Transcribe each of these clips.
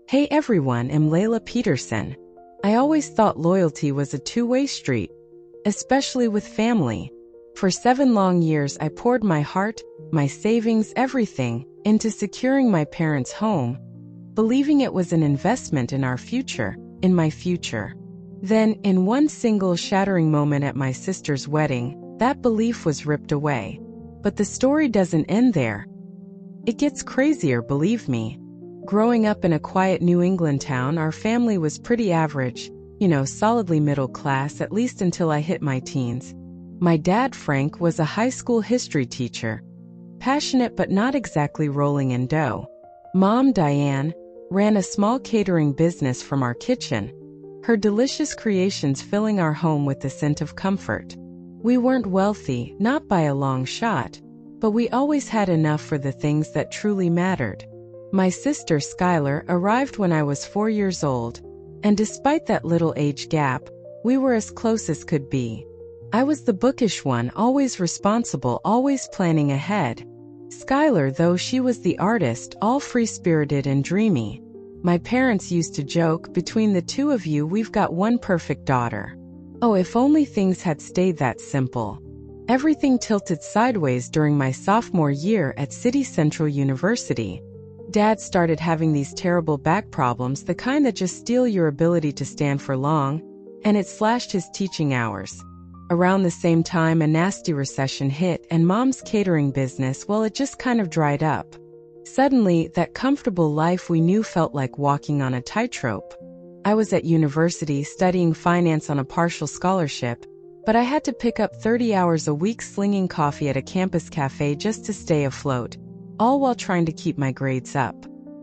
Hey everyone, I'm Layla Peterson. I always thought loyalty was a two-way street, especially with family. For 7 long years, I poured my heart, my savings, everything, into securing my parents' home, believing it was an investment in our future, in my future. Then, in one single shattering moment at my sister's wedding, that belief was ripped away. But the story doesn't end there. It gets crazier, believe me. Growing up in a quiet New England town, our family was pretty average, solidly middle class, at least until I hit my teens. My dad, Frank, was a high school history teacher, passionate but not exactly rolling in dough. Mom, Diane, ran a small catering business from our kitchen, her delicious creations filling our home with the scent of comfort. We weren't wealthy, not by a long shot, but we always had enough for the things that truly mattered. My sister, Skylar, arrived when I was 4 years old, and despite that little age gap, we were as close as could be. I was the bookish one, always responsible, always planning ahead. Skylar, though, she was the artist, all free-spirited and dreamy. My parents used to joke, between the two of you, we've got one perfect daughter. Oh, if only things had stayed that simple. Everything tilted sideways during my sophomore year at City Central University. Dad started having these terrible back problems, the kind that just steal your ability to stand for long, and it slashed his teaching hours. Around the same time, a nasty recession hit, and Mom's catering business, well, it just kind of dried up. Suddenly, that comfortable life we knew felt like walking on a tightrope. I was at university studying finance on a partial scholarship, but I had to pick up 30 hours a week slinging coffee at a campus cafe just to stay afloat, all while trying to keep my grades up.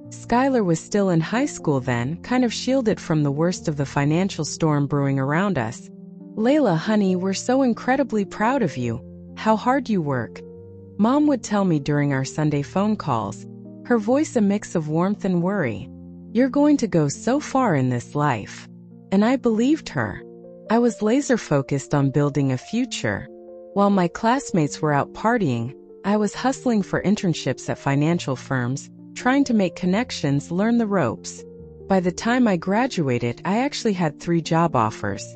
Skylar was still in high school then, kind of shielded from the worst of the financial storm brewing around us. Layla, honey, we're so incredibly proud of you. How hard you work. Mom would tell me during our Sunday phone calls, her voice a mix of warmth and worry. You're going to go so far in this life. And I believed her. I was laser-focused on building a future. While my classmates were out partying, I was hustling for internships at financial firms, trying to make connections, learn the ropes. By the time I graduated, I actually had 3 job offers.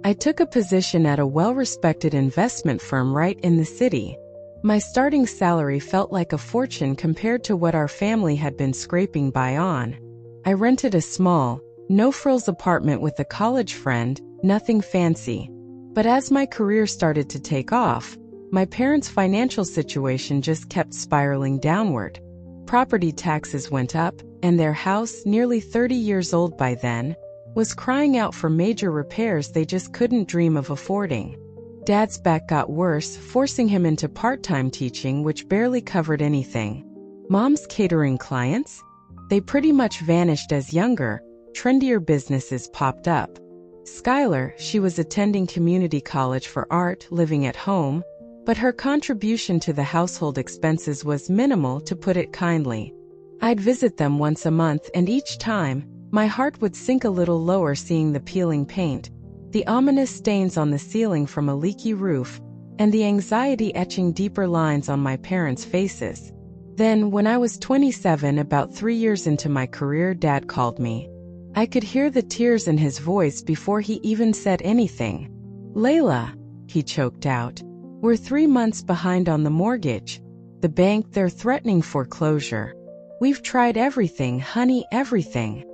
I took a position at a well-respected investment firm right in the city. My starting salary felt like a fortune compared to what our family had been scraping by on. I rented a small, no-frills apartment with a college friend, nothing fancy. But as my career started to take off, my parents' financial situation just kept spiraling downward. Property taxes went up, and their house, nearly 30 years old by then, was crying out for major repairs they just couldn't dream of affording. Dad's back got worse, forcing him into part-time teaching, which barely covered anything. Mom's catering clients? They pretty much vanished as younger, trendier businesses popped up. Skylar, she was attending community college for art, living at home, but her contribution to the household expenses was minimal, to put it kindly. I'd visit them once a month, and each time, my heart would sink a little lower seeing the peeling paint, the ominous stains on the ceiling from a leaky roof, and the anxiety etching deeper lines on my parents' faces. Then, when I was 27, about 3 years into my career, Dad called me. I could hear the tears in his voice before he even said anything. Layla, he choked out. We're 3 months behind on the mortgage. The bank, they're threatening foreclosure. We've tried everything, honey, everything.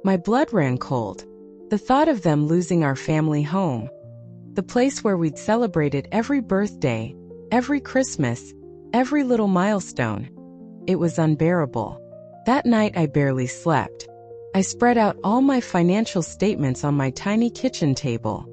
My blood ran cold. The thought of them losing our family home, the place where we'd celebrated every birthday, every Christmas, every little milestone, it was unbearable. That night I barely slept. I spread out all my financial statements on my tiny kitchen table.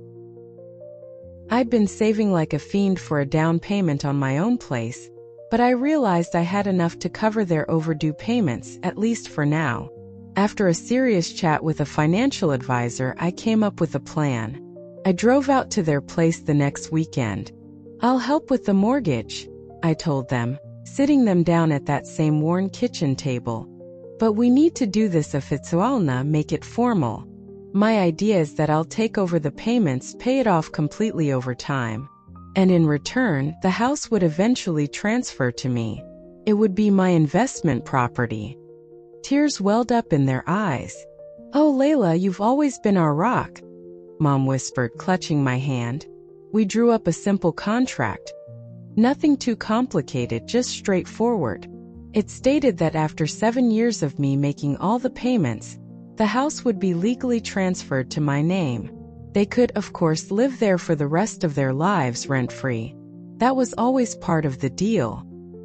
I'd been saving like a fiend for a down payment on my own place, but I realized I had enough to cover their overdue payments, at least for now. After a serious chat with a financial advisor, I came up with a plan. I drove out to their place the next weekend. I'll help with the mortgage, I told them, sitting them down at that same worn kitchen table. But we need to do this oficialna, make it formal. My idea is that I'll take over the payments, pay it off completely over time. And in return, the house would eventually transfer to me. It would be my investment property. Tears welled up in their eyes. "Oh, Layla, you've always been our rock," Mom whispered, clutching my hand. We drew up a simple contract. Nothing too complicated, just straightforward. It stated that after 7 years of me making all the payments, the house would be legally transferred to my name. They could, of course, live there for the rest of their lives rent-free. That was always part of the deal.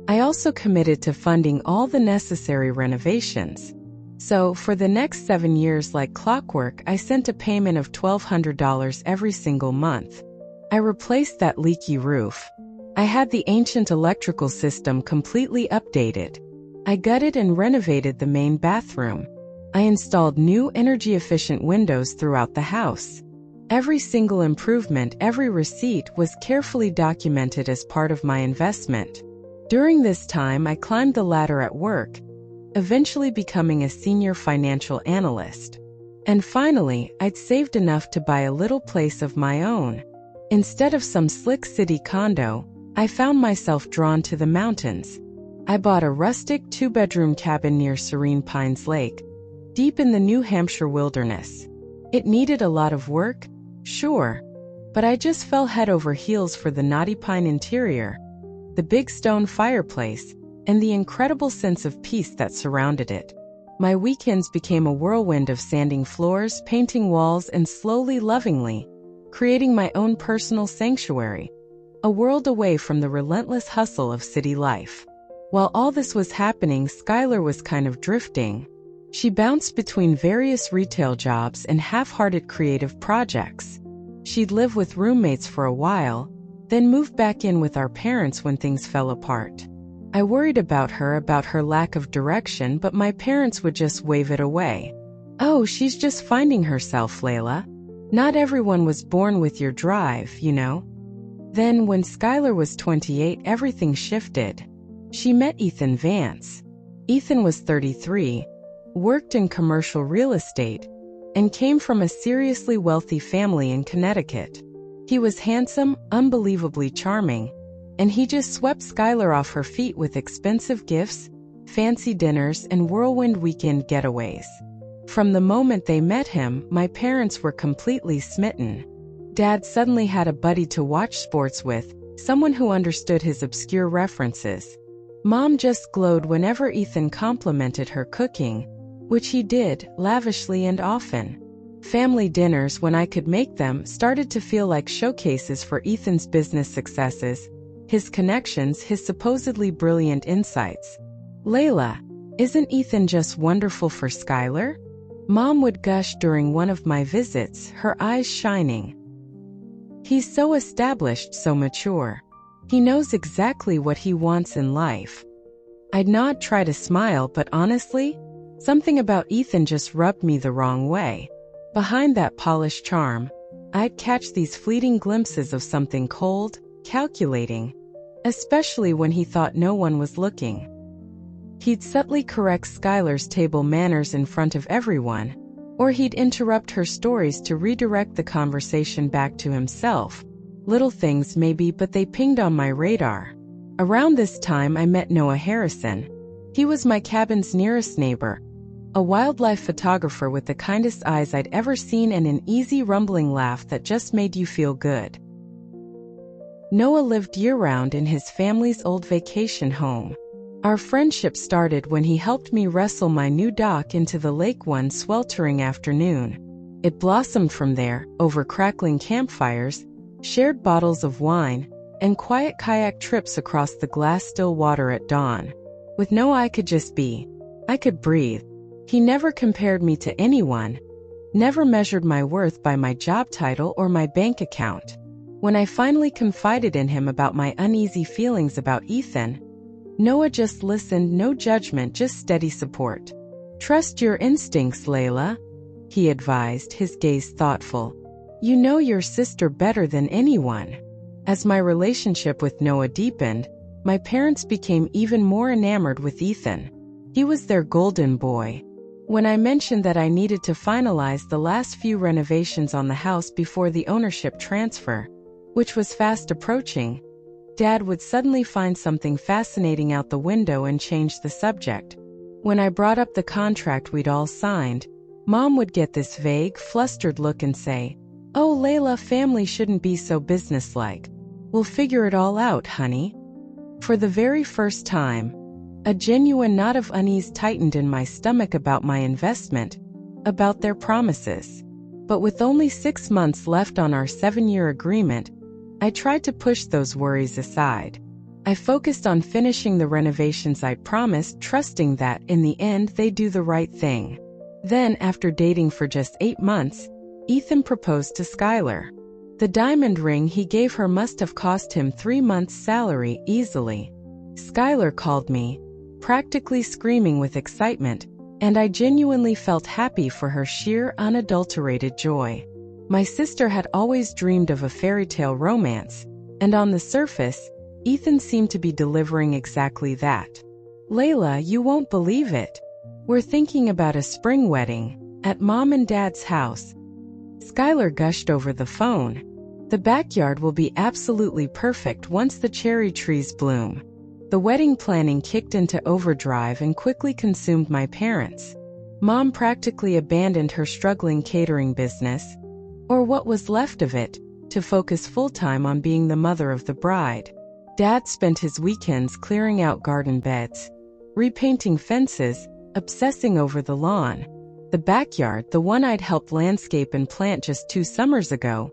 I also committed to funding all the necessary renovations. So, for the next 7 years, like clockwork, I sent a payment of $1,200 every single month. I replaced that leaky roof. I had the ancient electrical system completely updated. I gutted and renovated the main bathroom. I installed new energy-efficient windows throughout the house. Every single improvement, every receipt was carefully documented as part of my investment. During this time, I climbed the ladder at work, eventually becoming a senior financial analyst. And finally, I'd saved enough to buy a little place of my own. Instead of some slick city condo, I found myself drawn to the mountains. I bought a rustic 2-bedroom cabin near Serene Pines Lake, deep in the New Hampshire wilderness. It needed a lot of work, sure, but I just fell head over heels for the knotty pine interior, the big stone fireplace, and the incredible sense of peace that surrounded it. My weekends became a whirlwind of sanding floors, painting walls, and slowly, lovingly creating my own personal sanctuary, a world away from the relentless hustle of city life. While all this was happening, Skylar was kind of drifting. She bounced between various retail jobs and half-hearted creative projects. She'd live with roommates for a while, then moved back in with our parents when things fell apart. I worried about her lack of direction, but my parents would just wave it away. "Oh, she's just finding herself, Layla. Not everyone was born with your drive, you know." Then, when Skylar was 28, everything shifted. She met Ethan Vance. Ethan was 33, worked in commercial real estate, and came from a seriously wealthy family in Connecticut. He was handsome, unbelievably charming, and he just swept Skylar off her feet with expensive gifts, fancy dinners, and whirlwind weekend getaways. From the moment they met him, my parents were completely smitten. Dad suddenly had a buddy to watch sports with, someone who understood his obscure references. Mom just glowed whenever Ethan complimented her cooking, which he did, lavishly and often. Family dinners, when I could make them, started to feel like showcases for Ethan's business successes, his connections, his supposedly brilliant insights. "Layla, isn't Ethan just wonderful for Skylar?" Mom would gush during one of my visits, her eyes shining. "He's so established, so mature. He knows exactly what he wants in life." I'd nod, try to smile, but honestly, something about Ethan just rubbed me the wrong way. Behind that polished charm, I'd catch these fleeting glimpses of something cold, calculating, especially when he thought no one was looking. He'd subtly correct Skylar's table manners in front of everyone, or he'd interrupt her stories to redirect the conversation back to himself. Little things maybe, but they pinged on my radar. Around this time I met Noah Harrison. He was my cabin's nearest neighbor, a wildlife photographer with the kindest eyes I'd ever seen and an easy rumbling laugh that just made you feel good. Noah lived year-round in his family's old vacation home. Our friendship started when he helped me wrestle my new dock into the lake one sweltering afternoon. It blossomed from there, over crackling campfires, shared bottles of wine, and quiet kayak trips across the glass-still water at dawn. With Noah I could just be. I could breathe. He never compared me to anyone, never measured my worth by my job title or my bank account. When I finally confided in him about my uneasy feelings about Ethan, Noah just listened, no judgment, just steady support. "Trust your instincts, Layla," he advised, his gaze thoughtful. "You know your sister better than anyone." As my relationship with Noah deepened, my parents became even more enamored with Ethan. He was their golden boy. When I mentioned that I needed to finalize the last few renovations on the house before the ownership transfer, which was fast approaching, Dad would suddenly find something fascinating out the window and change the subject. When I brought up the contract we'd all signed, Mom would get this vague, flustered look and say, "Oh, Layla, family shouldn't be so businesslike. We'll figure it all out, honey." For the very first time, a genuine knot of unease tightened in my stomach about my investment, about their promises. But with only 6 months left on our 7-year agreement, I tried to push those worries aside. I focused on finishing the renovations I'd promised, trusting that, in the end, they'd do the right thing. Then, after dating for just 8 months, Ethan proposed to Skylar. The diamond ring he gave her must have cost him 3 months' salary easily. Skylar called me, practically screaming with excitement, and I genuinely felt happy for her sheer, unadulterated joy. My sister had always dreamed of a fairy tale romance, and on the surface, Ethan seemed to be delivering exactly that. "Layla, you won't believe it. We're thinking about a spring wedding at Mom and Dad's house." Skylar gushed over the phone. "The backyard will be absolutely perfect once the cherry trees bloom." The wedding planning kicked into overdrive and quickly consumed my parents. Mom practically abandoned her struggling catering business, or what was left of it, to focus full-time on being the mother of the bride. Dad spent his weekends clearing out garden beds, repainting fences, obsessing over the lawn. The backyard, the one I'd helped landscape and plant just 2 summers ago,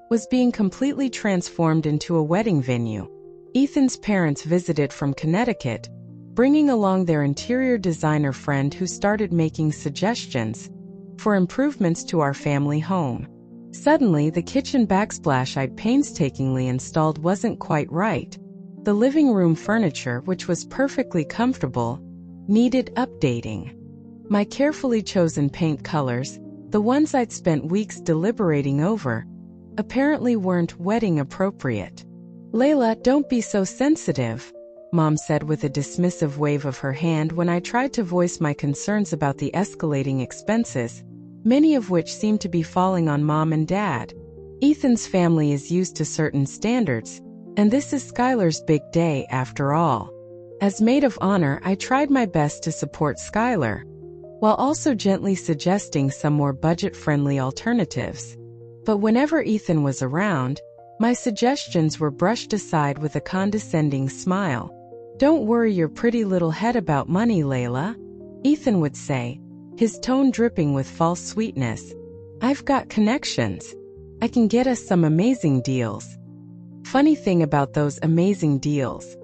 was being completely transformed into a wedding venue. Ethan's parents visited from Connecticut, bringing along their interior designer friend who started making suggestions for improvements to our family home. Suddenly, the kitchen backsplash I'd painstakingly installed wasn't quite right. The living room furniture, which was perfectly comfortable, needed updating. My carefully chosen paint colors, the ones I'd spent weeks deliberating over, apparently weren't wedding appropriate. "Layla, don't be so sensitive," Mom said with a dismissive wave of her hand when I tried to voice my concerns about the escalating expenses, many of which seemed to be falling on Mom and Dad. Ethan's family is used to certain standards, and this is Skylar's big day after all. As maid of honor, I tried my best to support Skylar, while also gently suggesting some more budget-friendly alternatives. But whenever Ethan was around, my suggestions were brushed aside with a condescending smile. "Don't worry your pretty little head about money, Layla," Ethan would say, his tone dripping with false sweetness. "I've got connections. I can get us some amazing deals." Funny thing about those amazing deals,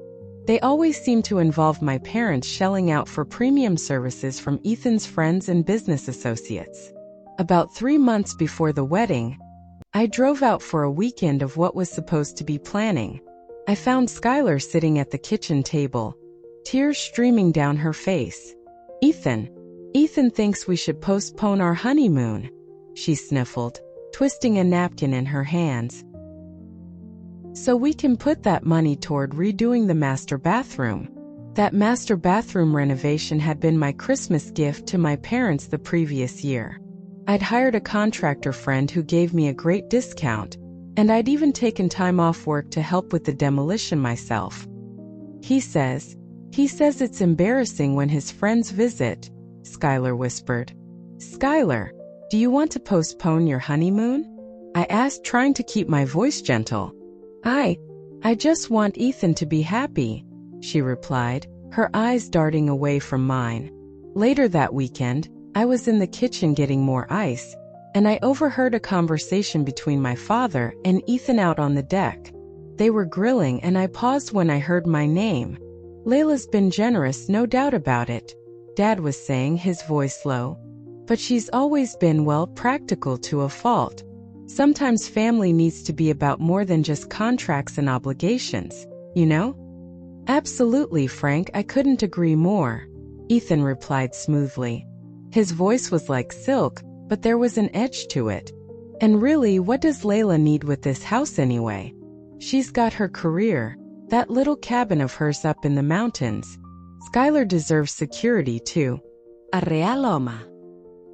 they always seem to involve my parents shelling out for premium services from Ethan's friends and business associates. About 3 months before the wedding, I drove out for a weekend of what was supposed to be planning. I found Skylar sitting at the kitchen table, tears streaming down her face. Ethan thinks we should postpone our honeymoon," she sniffled, twisting a napkin in her hands. "So we can put that money toward redoing the master bathroom." That master bathroom renovation had been my Christmas gift to my parents the previous year. I'd hired a contractor friend who gave me a great discount, and I'd even taken time off work to help with the demolition myself. He says it's embarrassing when his friends visit," Skylar whispered. "Skylar, do you want to postpone your honeymoon?" I asked, trying to keep my voice gentle. I just want Ethan to be happy," she replied, her eyes darting away from mine. Later that weekend, I was in the kitchen getting more ice, and I overheard a conversation between my father and Ethan out on the deck. They were grilling, and I paused when I heard my name. "Layla's been generous, no doubt about it," Dad was saying, his voice low. "But she's always been, well, practical to a fault. Sometimes family needs to be about more than just contracts and obligations, you know?" "Absolutely, Frank, I couldn't agree more," Ethan replied smoothly. His voice was like silk, but there was an edge to it. "And really, what does Layla need with this house anyway? She's got her career, that little cabin of hers up in the mountains. Skylar deserves security too. A real Loma."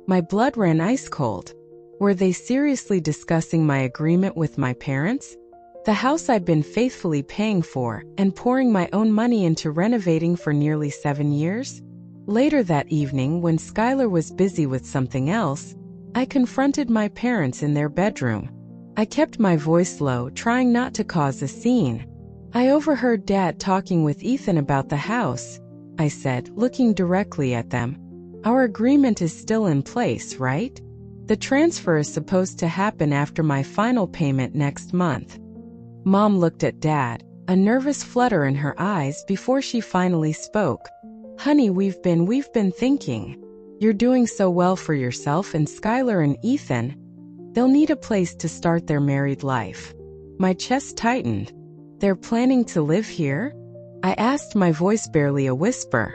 My blood ran ice cold. Were they seriously discussing my agreement with my parents? The house I'd been faithfully paying for and pouring my own money into renovating for nearly 7 years? Later that evening, when Skylar was busy with something else, I confronted my parents in their bedroom. I kept my voice low, trying not to cause a scene. "I overheard Dad talking with Ethan about the house," I said, looking directly at them. "Our agreement is still in place, right? The transfer is supposed to happen after my final payment next month." Mom looked at Dad, a nervous flutter in her eyes before she finally spoke. "Honey, we've been thinking. You're doing so well for yourself and Skylar and Ethan. They'll need a place to start their married life." My chest tightened. "They're planning to live here?" I asked, my voice barely a whisper.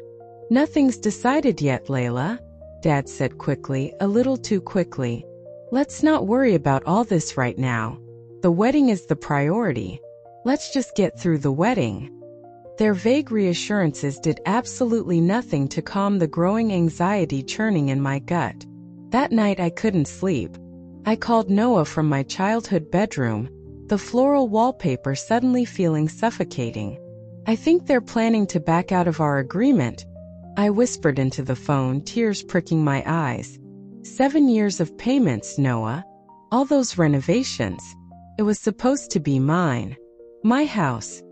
"Nothing's decided yet, Layla," Dad said quickly, a little too quickly. "Let's not worry about all this right now. The wedding is the priority. Let's just get through the wedding." Their vague reassurances did absolutely nothing to calm the growing anxiety churning in my gut. That night I couldn't sleep. I called Noah from my childhood bedroom, the floral wallpaper suddenly feeling suffocating. "I think they're planning to back out of our agreement," I whispered into the phone, tears pricking my eyes. 7 years of payments, Noah. All those renovations. It was supposed to be mine. My house.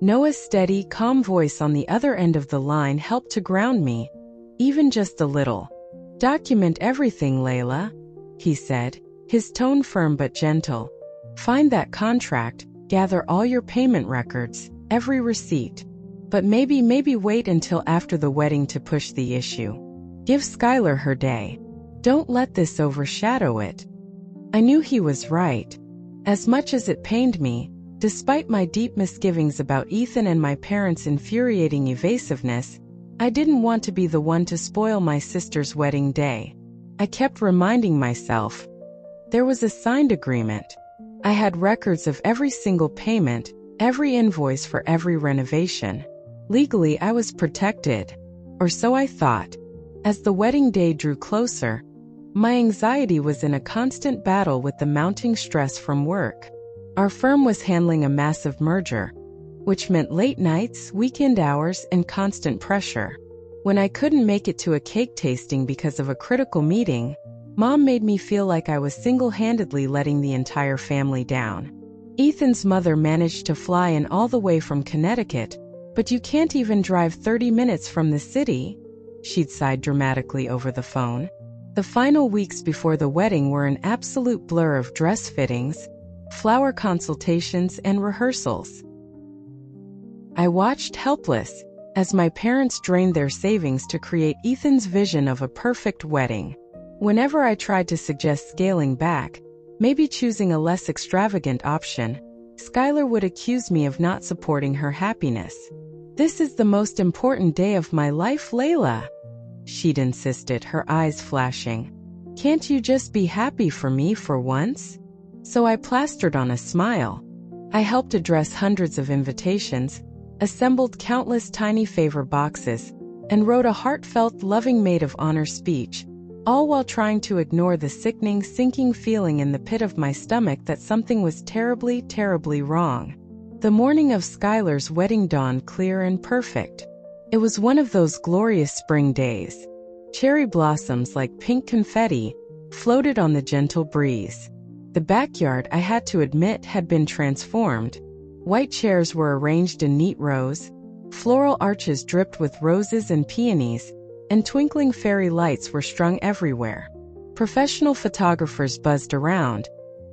Noah's steady, calm voice on the other end of the line helped to ground me, even just a little. "Document everything, Layla," he said, his tone firm but gentle. "Find that contract, gather all your payment records, every receipt. But maybe wait until after the wedding to push the issue. Give Skylar her day. Don't let this overshadow it." I knew he was right. As much as it pained me, despite my deep misgivings about Ethan and my parents' infuriating evasiveness, I didn't want to be the one to spoil my sister's wedding day. I kept reminding myself. There was a signed agreement. I had records of every single payment, every invoice for every renovation. Legally, I was protected. Or so I thought. As the wedding day drew closer, my anxiety was in a constant battle with the mounting stress from work. Our firm was handling a massive merger, which meant late nights, weekend hours, and constant pressure. When I couldn't make it to a cake tasting because of a critical meeting, Mom made me feel like I was single-handedly letting the entire family down. Ethan's mother managed to fly in all the way from Connecticut, "But you can't even drive 30 minutes from the city," she'd sighed dramatically over the phone. The final weeks before the wedding were an absolute blur of dress fittings, flower consultations, and rehearsals. I watched helpless as my parents drained their savings to create Ethan's vision of a perfect wedding. Whenever I tried to suggest scaling back, maybe choosing a less extravagant option, Skylar would accuse me of not supporting her happiness. "This is the most important day of my life, Layla," she'd insisted, her eyes flashing. "Can't you just be happy for me for once?" So I plastered on a smile. I helped address hundreds of invitations, assembled countless tiny favor boxes, and wrote a heartfelt, loving maid of honor speech, all while trying to ignore the sickening, sinking feeling in the pit of my stomach that something was terribly, terribly wrong. The morning of Skylar's wedding dawned clear and perfect. It was one of those glorious spring days. Cherry blossoms like pink confetti floated on the gentle breeze. The backyard, I had to admit, had been transformed. White chairs were arranged in neat rows, floral arches dripped with roses and peonies, and twinkling fairy lights were strung everywhere. Professional photographers buzzed around,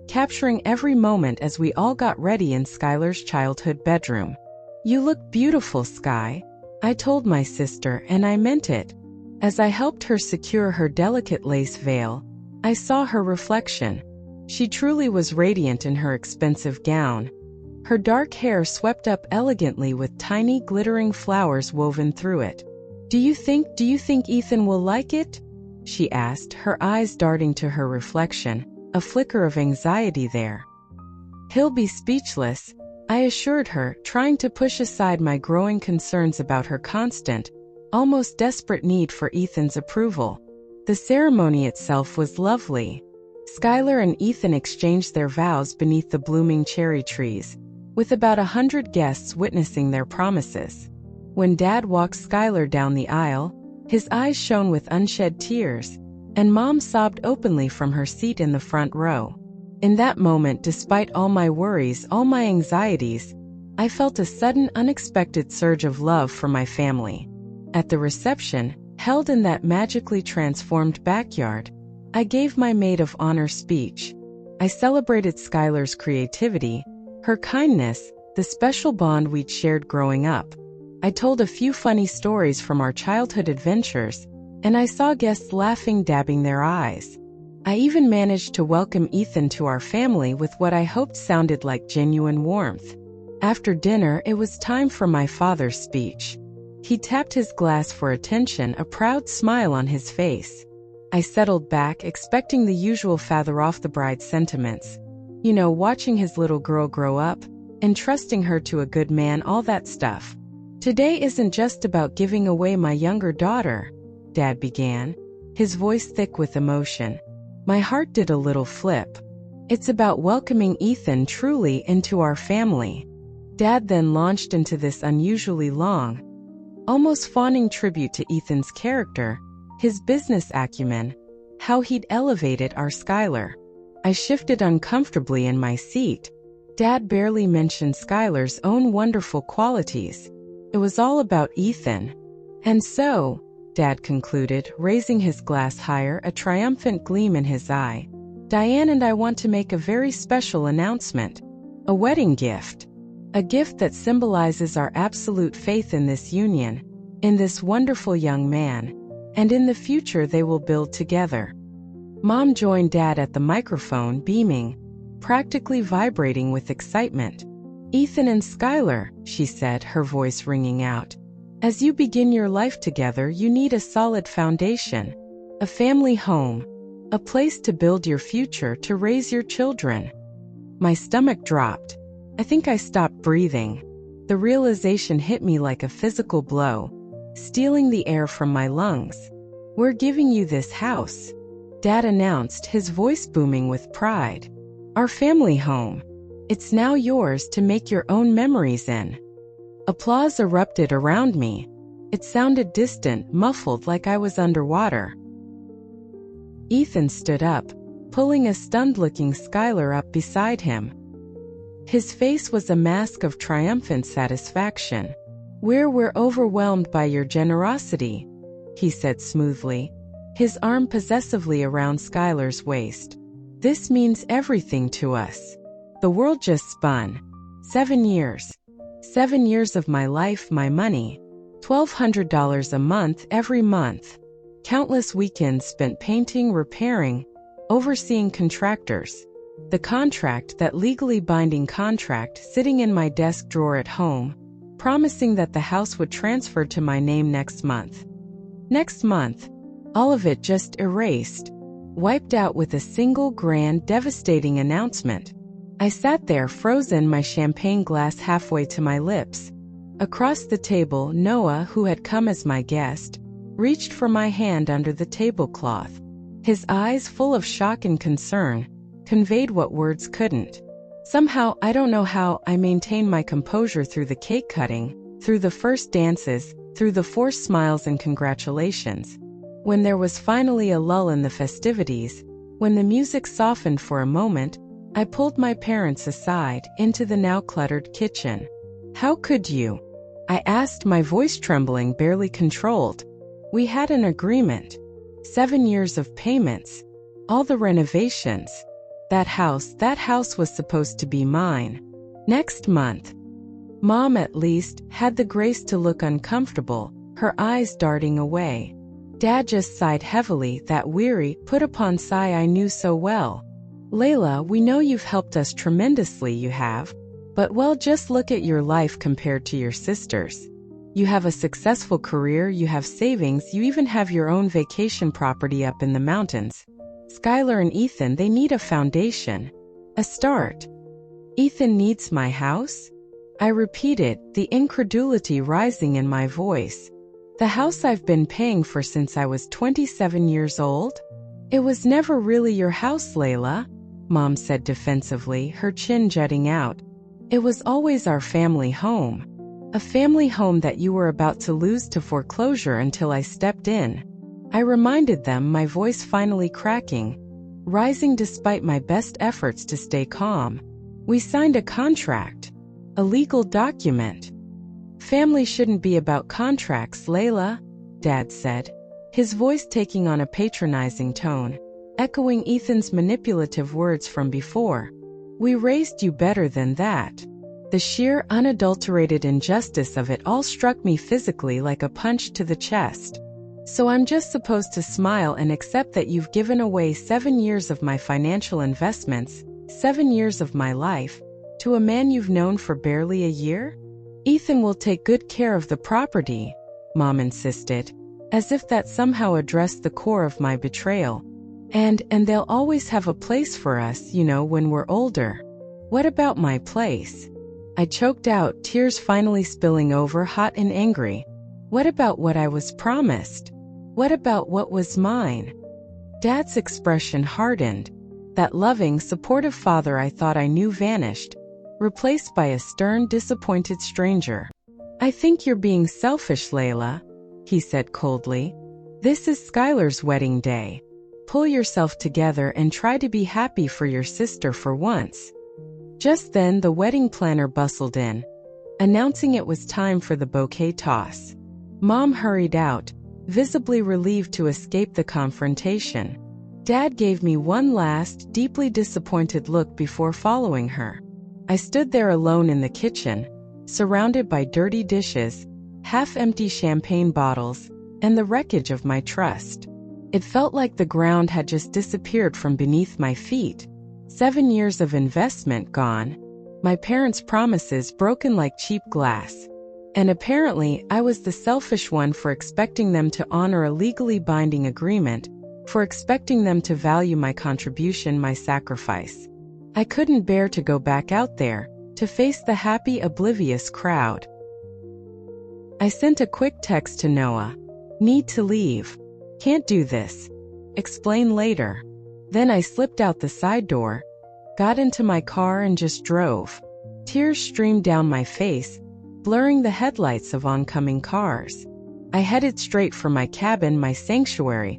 capturing every moment as we all got ready in Skylar's childhood bedroom. "You look beautiful, Sky," I told my sister, and I meant it. As I helped her secure her delicate lace veil, I saw her reflection. She truly was radiant in her expensive gown. Her dark hair swept up elegantly with tiny glittering flowers woven through it. Do you think Ethan will like it?" she asked, her eyes darting to her reflection, a flicker of anxiety there. "He'll be speechless," I assured her, trying to push aside my growing concerns about her constant, almost desperate need for Ethan's approval. The ceremony itself was lovely. Skylar and Ethan exchanged their vows beneath the blooming cherry trees, with about 100 guests witnessing their promises. When Dad walked Skylar down the aisle, His eyes shone with unshed tears, and Mom sobbed openly from her seat in the front row. In that moment, despite all my worries, all my anxieties, I felt a sudden, unexpected surge of love for my family. At the reception, held in that magically transformed backyard, I gave my maid of honor speech. I celebrated Skylar's creativity, her kindness, the special bond we'd shared growing up. I told a few funny stories from our childhood adventures, and I saw guests laughing, dabbing their eyes. I even managed to welcome Ethan to our family with what I hoped sounded like genuine warmth. After dinner, it was time for my father's speech. He tapped his glass for attention, a proud smile on his face. I settled back, expecting the usual father off the bride's sentiments. You know, watching his little girl grow up, entrusting her to a good man, all that stuff. Today isn't just about giving away my younger daughter, Dad began, his voice thick with emotion. My heart did a little flip. It's about welcoming Ethan truly into our family. Dad then launched into this unusually long, almost fawning tribute to Ethan's character, his business acumen, how he'd elevated our Skylar. I shifted uncomfortably in my seat. Dad barely mentioned Skylar's own wonderful qualities. It was all about Ethan. And so, Dad concluded, raising his glass higher, a triumphant gleam in his eye, Diane and I want to make a very special announcement. A wedding gift. A gift that symbolizes our absolute faith in this union, in this wonderful young man, and in the future they will build together. Mom joined Dad at the microphone, beaming, practically vibrating with excitement. Ethan and Skylar, she said, her voice ringing out. As you begin your life together, you need a solid foundation, a family home, a place to build your future, to raise your children. My stomach dropped. I think I stopped breathing. The realization hit me like a physical blow, stealing the air from my lungs. We're giving you this house, Dad announced, his voice booming with pride. Our family home. It's now yours to make your own memories in. Applause erupted around me. It sounded distant, muffled, like I was underwater. Ethan stood up, pulling a stunned-looking Skylar up beside him. His face was a mask of triumphant satisfaction. We're overwhelmed by your generosity, he said smoothly, his arm possessively around Skylar's waist. This means everything to us. The world just spun. 7 years. 7 years of my life, my money. $1,200 a month every month. Countless weekends spent painting, repairing, overseeing contractors. The contract, that legally binding contract, sitting in my desk drawer at home, promising that the house would transfer to my name next month. Next month. All of it just erased, wiped out with a single grand, devastating announcement. I sat there frozen, my champagne glass halfway to my lips. Across the table, Noah, who had come as my guest, reached for my hand under the tablecloth. His eyes, full of shock and concern, conveyed what words couldn't. Somehow, I don't know how, I maintained my composure through the cake cutting, through the first dances, through the forced smiles and congratulations. When there was finally a lull in the festivities, when the music softened for a moment, I pulled my parents aside, into the now cluttered kitchen. How could you? I asked, my voice trembling, barely controlled. We had an agreement. 7 years of payments. All the renovations. That house was supposed to be mine. Next month. Mom, at least, had the grace to look uncomfortable, her eyes darting away. Dad just sighed heavily, that weary, put-upon sigh I knew so well. Layla, we know you've helped us tremendously, you have. But well, just look at your life compared to your sister's. You have a successful career, you have savings, you even have your own vacation property up in the mountains. Skylar and Ethan, they need a foundation. A start. Ethan needs my house? I repeated, the incredulity rising in my voice. The house I've been paying for since I was 27 years old? It was never really your house, Layla, Mom said defensively, her chin jutting out. It was always our family home. A family home that you were about to lose to foreclosure until I stepped in. I reminded them, my voice finally cracking, rising despite my best efforts to stay calm. We signed a contract. A legal document. Family shouldn't be about contracts, Layla, Dad said, his voice taking on a patronizing tone, echoing Ethan's manipulative words from before. We raised you better than that. The sheer, unadulterated injustice of it all struck me physically like a punch to the chest. So I'm just supposed to smile and accept that you've given away 7 years of my financial investments, 7 years of my life, to a man you've known for barely a year? Ethan will take good care of the property, Mom insisted, as if that somehow addressed the core of my betrayal. And they'll always have a place for us, when we're older. What about my place? I choked out, tears finally spilling over, hot and angry. What about what I was promised? What about what was mine? Dad's expression hardened. That loving, supportive father I thought I knew vanished, replaced by a stern, disappointed stranger. I think you're being selfish, Layla, he said coldly. This is Skylar's wedding day. Pull yourself together and try to be happy for your sister for once. Just then the wedding planner bustled in, announcing it was time for the bouquet toss. Mom hurried out, visibly relieved to escape the confrontation. Dad gave me one last, deeply disappointed look before following her. I stood there alone in the kitchen, surrounded by dirty dishes, half-empty champagne bottles, and the wreckage of my trust. It felt like the ground had just disappeared from beneath my feet. 7 years of investment gone. My parents' promises broken like cheap glass. And apparently, I was the selfish one for expecting them to honor a legally binding agreement, for expecting them to value my contribution, my sacrifice. I couldn't bear to go back out there, to face the happy, oblivious crowd. I sent a quick text to Noah. Need to leave. Can't do this. Explain later. Then I slipped out the side door, got into my car and just drove. Tears streamed down my face, blurring the headlights of oncoming cars. I headed straight for my cabin, my sanctuary,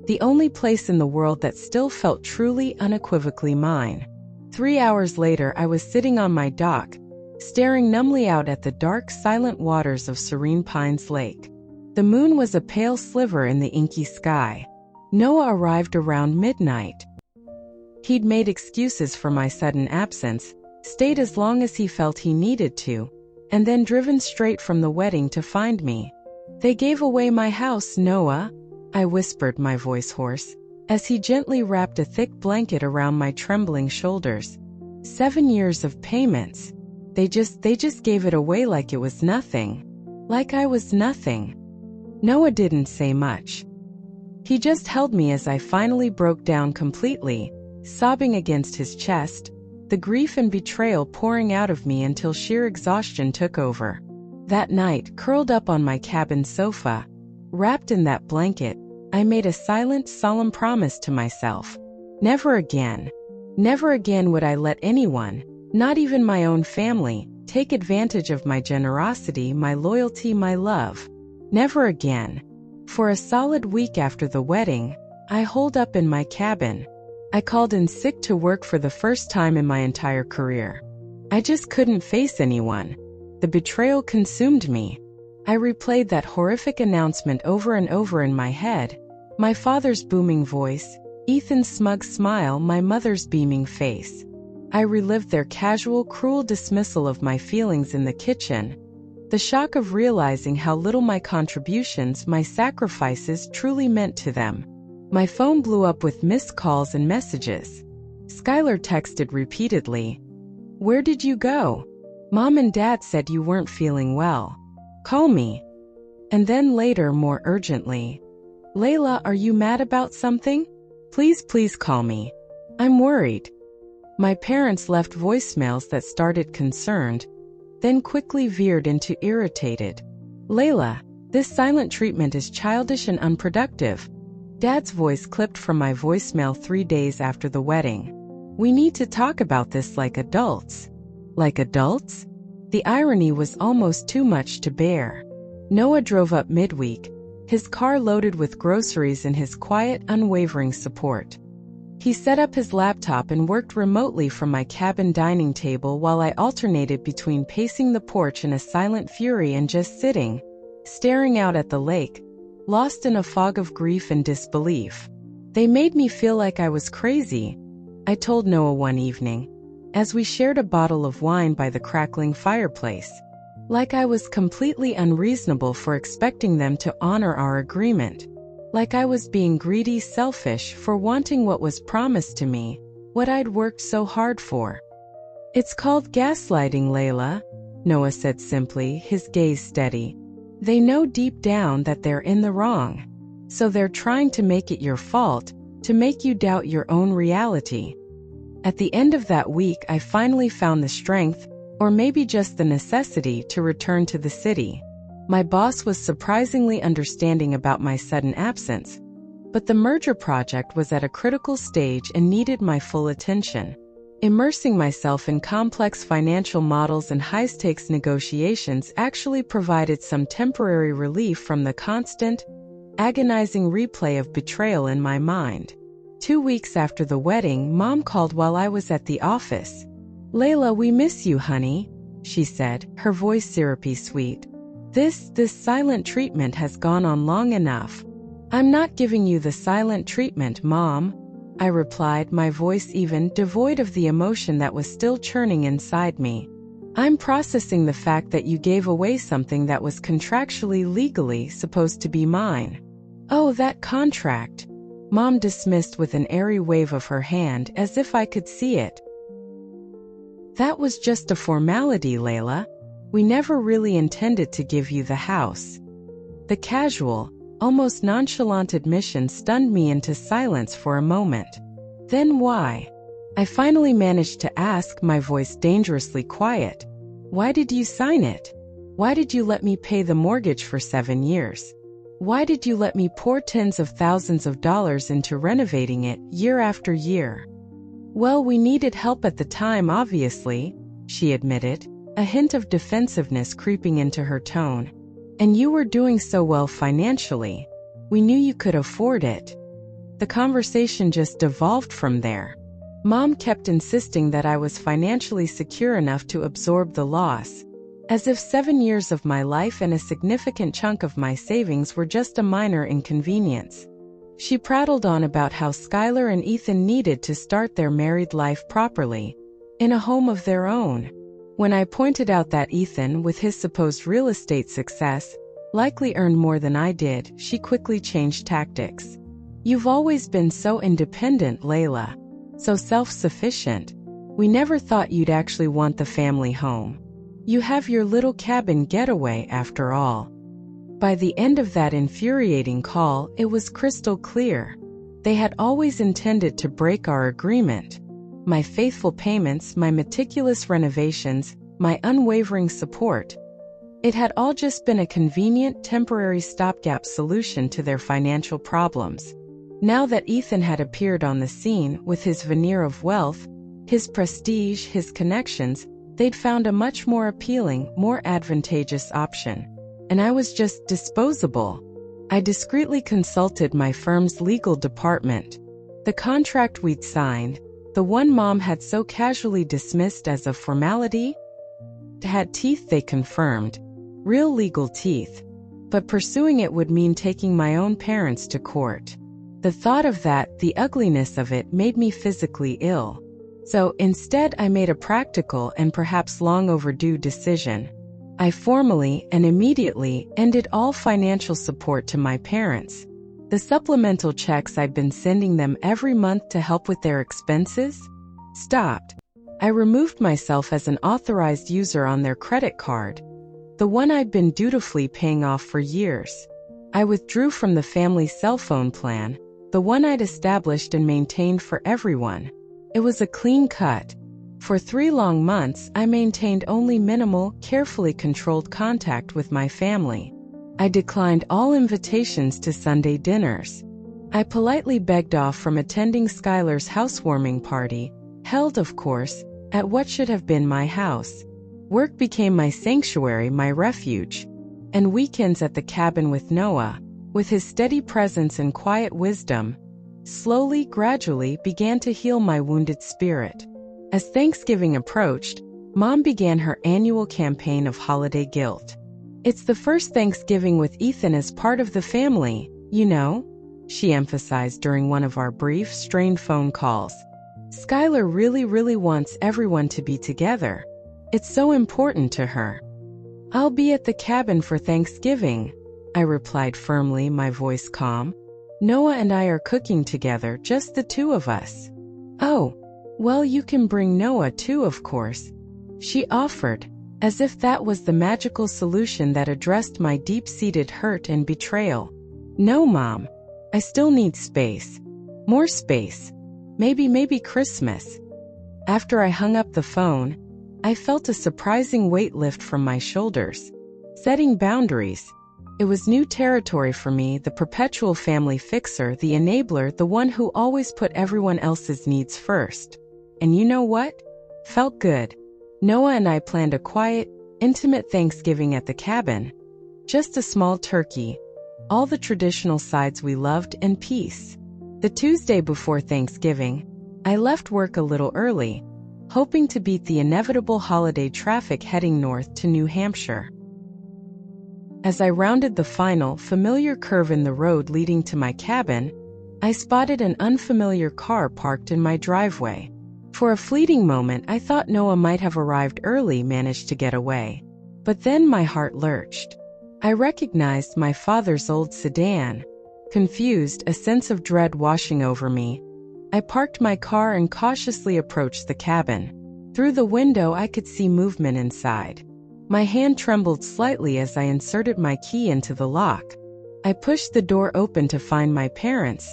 the only place in the world that still felt truly, unequivocally mine. 3 hours later, I was sitting on my dock, staring numbly out at the dark, silent waters of Serene Pines Lake. The moon was a pale sliver in the inky sky. Noah arrived around midnight. He'd made excuses for my sudden absence, stayed as long as he felt he needed to, and then driven straight from the wedding to find me. They gave away my house, Noah, I whispered, my voice hoarse, as he gently wrapped a thick blanket around my trembling shoulders. 7 years of payments. They just gave it away like it was nothing. Like I was nothing. Noah didn't say much. He just held me as I finally broke down completely, sobbing against his chest, the grief and betrayal pouring out of me until sheer exhaustion took over. That night, curled up on my cabin sofa, wrapped in that blanket, I made a silent, solemn promise to myself. Never again. Never again would I let anyone, not even my own family, take advantage of my generosity, my loyalty, my love. Never again. For a solid week after the wedding, I holed up in my cabin. I called in sick to work for the first time in my entire career. I just couldn't face anyone. The betrayal consumed me. I replayed that horrific announcement over and over in my head. My father's booming voice, Ethan's smug smile, my mother's beaming face. I relived their casual, cruel dismissal of my feelings in the kitchen. The shock of realizing how little my contributions, my sacrifices truly meant to them. My phone blew up with missed calls and messages. Skylar texted repeatedly. Where did you go? Mom and Dad said you weren't feeling well. Call me. And then later, more urgently. Layla, are you mad about something? Please call me. I'm worried. My parents left voicemails that started concerned, then quickly veered into irritated. Layla, this silent treatment is childish and unproductive. Dad's voice clipped from my voicemail 3 days after the wedding. We need to talk about this like adults. Like adults? The irony was almost too much to bear. Noah drove up midweek, his car loaded with groceries and his quiet, unwavering support. He set up his laptop and worked remotely from my cabin dining table while I alternated between pacing the porch in a silent fury and just sitting, staring out at the lake, lost in a fog of grief and disbelief. They made me feel like I was crazy, I told Noah one evening, as we shared a bottle of wine by the crackling fireplace. Like I was completely unreasonable for expecting them to honor our agreement. Like I was being greedy, selfish for wanting what was promised to me, what I'd worked so hard for. It's called gaslighting, Layla, Noah said simply, his gaze steady. They know deep down that they're in the wrong. So they're trying to make it your fault, to make you doubt your own reality. At the end of that week, I finally found the strength, or maybe just the necessity, to return to the city. My boss was surprisingly understanding about my sudden absence, but the merger project was at a critical stage and needed my full attention. Immersing myself in complex financial models and high-stakes negotiations actually provided some temporary relief from the constant, agonizing replay of betrayal in my mind. 2 weeks after the wedding, Mom called while I was at the office. "Layla, we miss you, honey," she said, her voice syrupy sweet. This silent treatment has gone on long enough." "I'm not giving you the silent treatment, Mom," I replied, my voice even devoid of the emotion that was still churning inside me. "I'm processing the fact that you gave away something that was contractually, legally supposed to be mine." "Oh, that contract," Mom dismissed with an airy wave of her hand as if I could see it. "That was just a formality, Layla. We never really intended to give you the house." The casual, almost nonchalant admission stunned me into silence for a moment. "Then why?" I finally managed to ask, my voice dangerously quiet. "Why did you sign it? Why did you let me pay the mortgage for 7 years? Why did you let me pour tens of thousands of dollars into renovating it year after year?" "Well, we needed help at the time, obviously," she admitted, a hint of defensiveness creeping into her tone. "And you were doing so well financially. We knew you could afford it." The conversation just devolved from there. Mom kept insisting that I was financially secure enough to absorb the loss, as if 7 years of my life and a significant chunk of my savings were just a minor inconvenience. She prattled on about how Skylar and Ethan needed to start their married life properly, in a home of their own. When I pointed out that Ethan, with his supposed real estate success, likely earned more than I did, she quickly changed tactics. "You've always been so independent, Layla. So self-sufficient. We never thought you'd actually want the family home. You have your little cabin getaway after all." By the end of that infuriating call, it was crystal clear. They had always intended to break our agreement. My faithful payments, my meticulous renovations, my unwavering support. It had all just been a convenient, temporary stopgap solution to their financial problems. Now that Ethan had appeared on the scene with his veneer of wealth, his prestige, his connections, they'd found a much more appealing, more advantageous option. And I was just disposable. I discreetly consulted my firm's legal department. The contract we'd signed, the one Mom had so casually dismissed as a formality, had teeth, they confirmed. Real legal teeth. But pursuing it would mean taking my own parents to court. The thought of that, the ugliness of it, made me physically ill. So instead, I made a practical and perhaps long overdue decision. I formally and immediately ended all financial support to my parents. The supplemental checks I'd been sending them every month to help with their expenses stopped. I removed myself as an authorized user on their credit card, the one I'd been dutifully paying off for years. I withdrew from the family cell phone plan, the one I'd established and maintained for everyone. It was a clean cut. For 3 long months, I maintained only minimal, carefully controlled contact with my family. I declined all invitations to Sunday dinners. I politely begged off from attending Skylar's housewarming party, held, of course, at what should have been my house. Work became my sanctuary, my refuge. And weekends at the cabin with Noah, with his steady presence and quiet wisdom, slowly, gradually began to heal my wounded spirit. As Thanksgiving approached, Mom began her annual campaign of holiday guilt. "It's the first Thanksgiving with Ethan as part of the family, you know," she emphasized during one of our brief, strained phone calls. "Skylar really wants everyone to be together. It's so important to her." "I'll be at the cabin for Thanksgiving," I replied firmly, my voice calm. "Noah and I are cooking together, just the two of us." "Oh, well, you can bring Noah too, of course," she offered, as if that was the magical solution that addressed my deep-seated hurt and betrayal. "No, Mom. I still need space. More space. Maybe Christmas." After I hung up the phone, I felt a surprising weight lift from my shoulders. Setting boundaries. It was new territory for me, the perpetual family fixer, the enabler, the one who always put everyone else's needs first. And you know what? Felt good. Noah and I planned a quiet, intimate Thanksgiving at the cabin. Just a small turkey, all the traditional sides we loved, and peace. The Tuesday before Thanksgiving, I left work a little early, hoping to beat the inevitable holiday traffic heading north to New Hampshire. As I rounded the final, familiar curve in the road leading to my cabin, I spotted an unfamiliar car parked in my driveway. For a fleeting moment, I thought Noah might have arrived early, managed to get away. But then my heart lurched. I recognized my father's old sedan. Confused, a sense of dread washing over me, I parked my car and cautiously approached the cabin. Through the window, I could see movement inside. My hand trembled slightly as I inserted my key into the lock. I pushed the door open to find my parents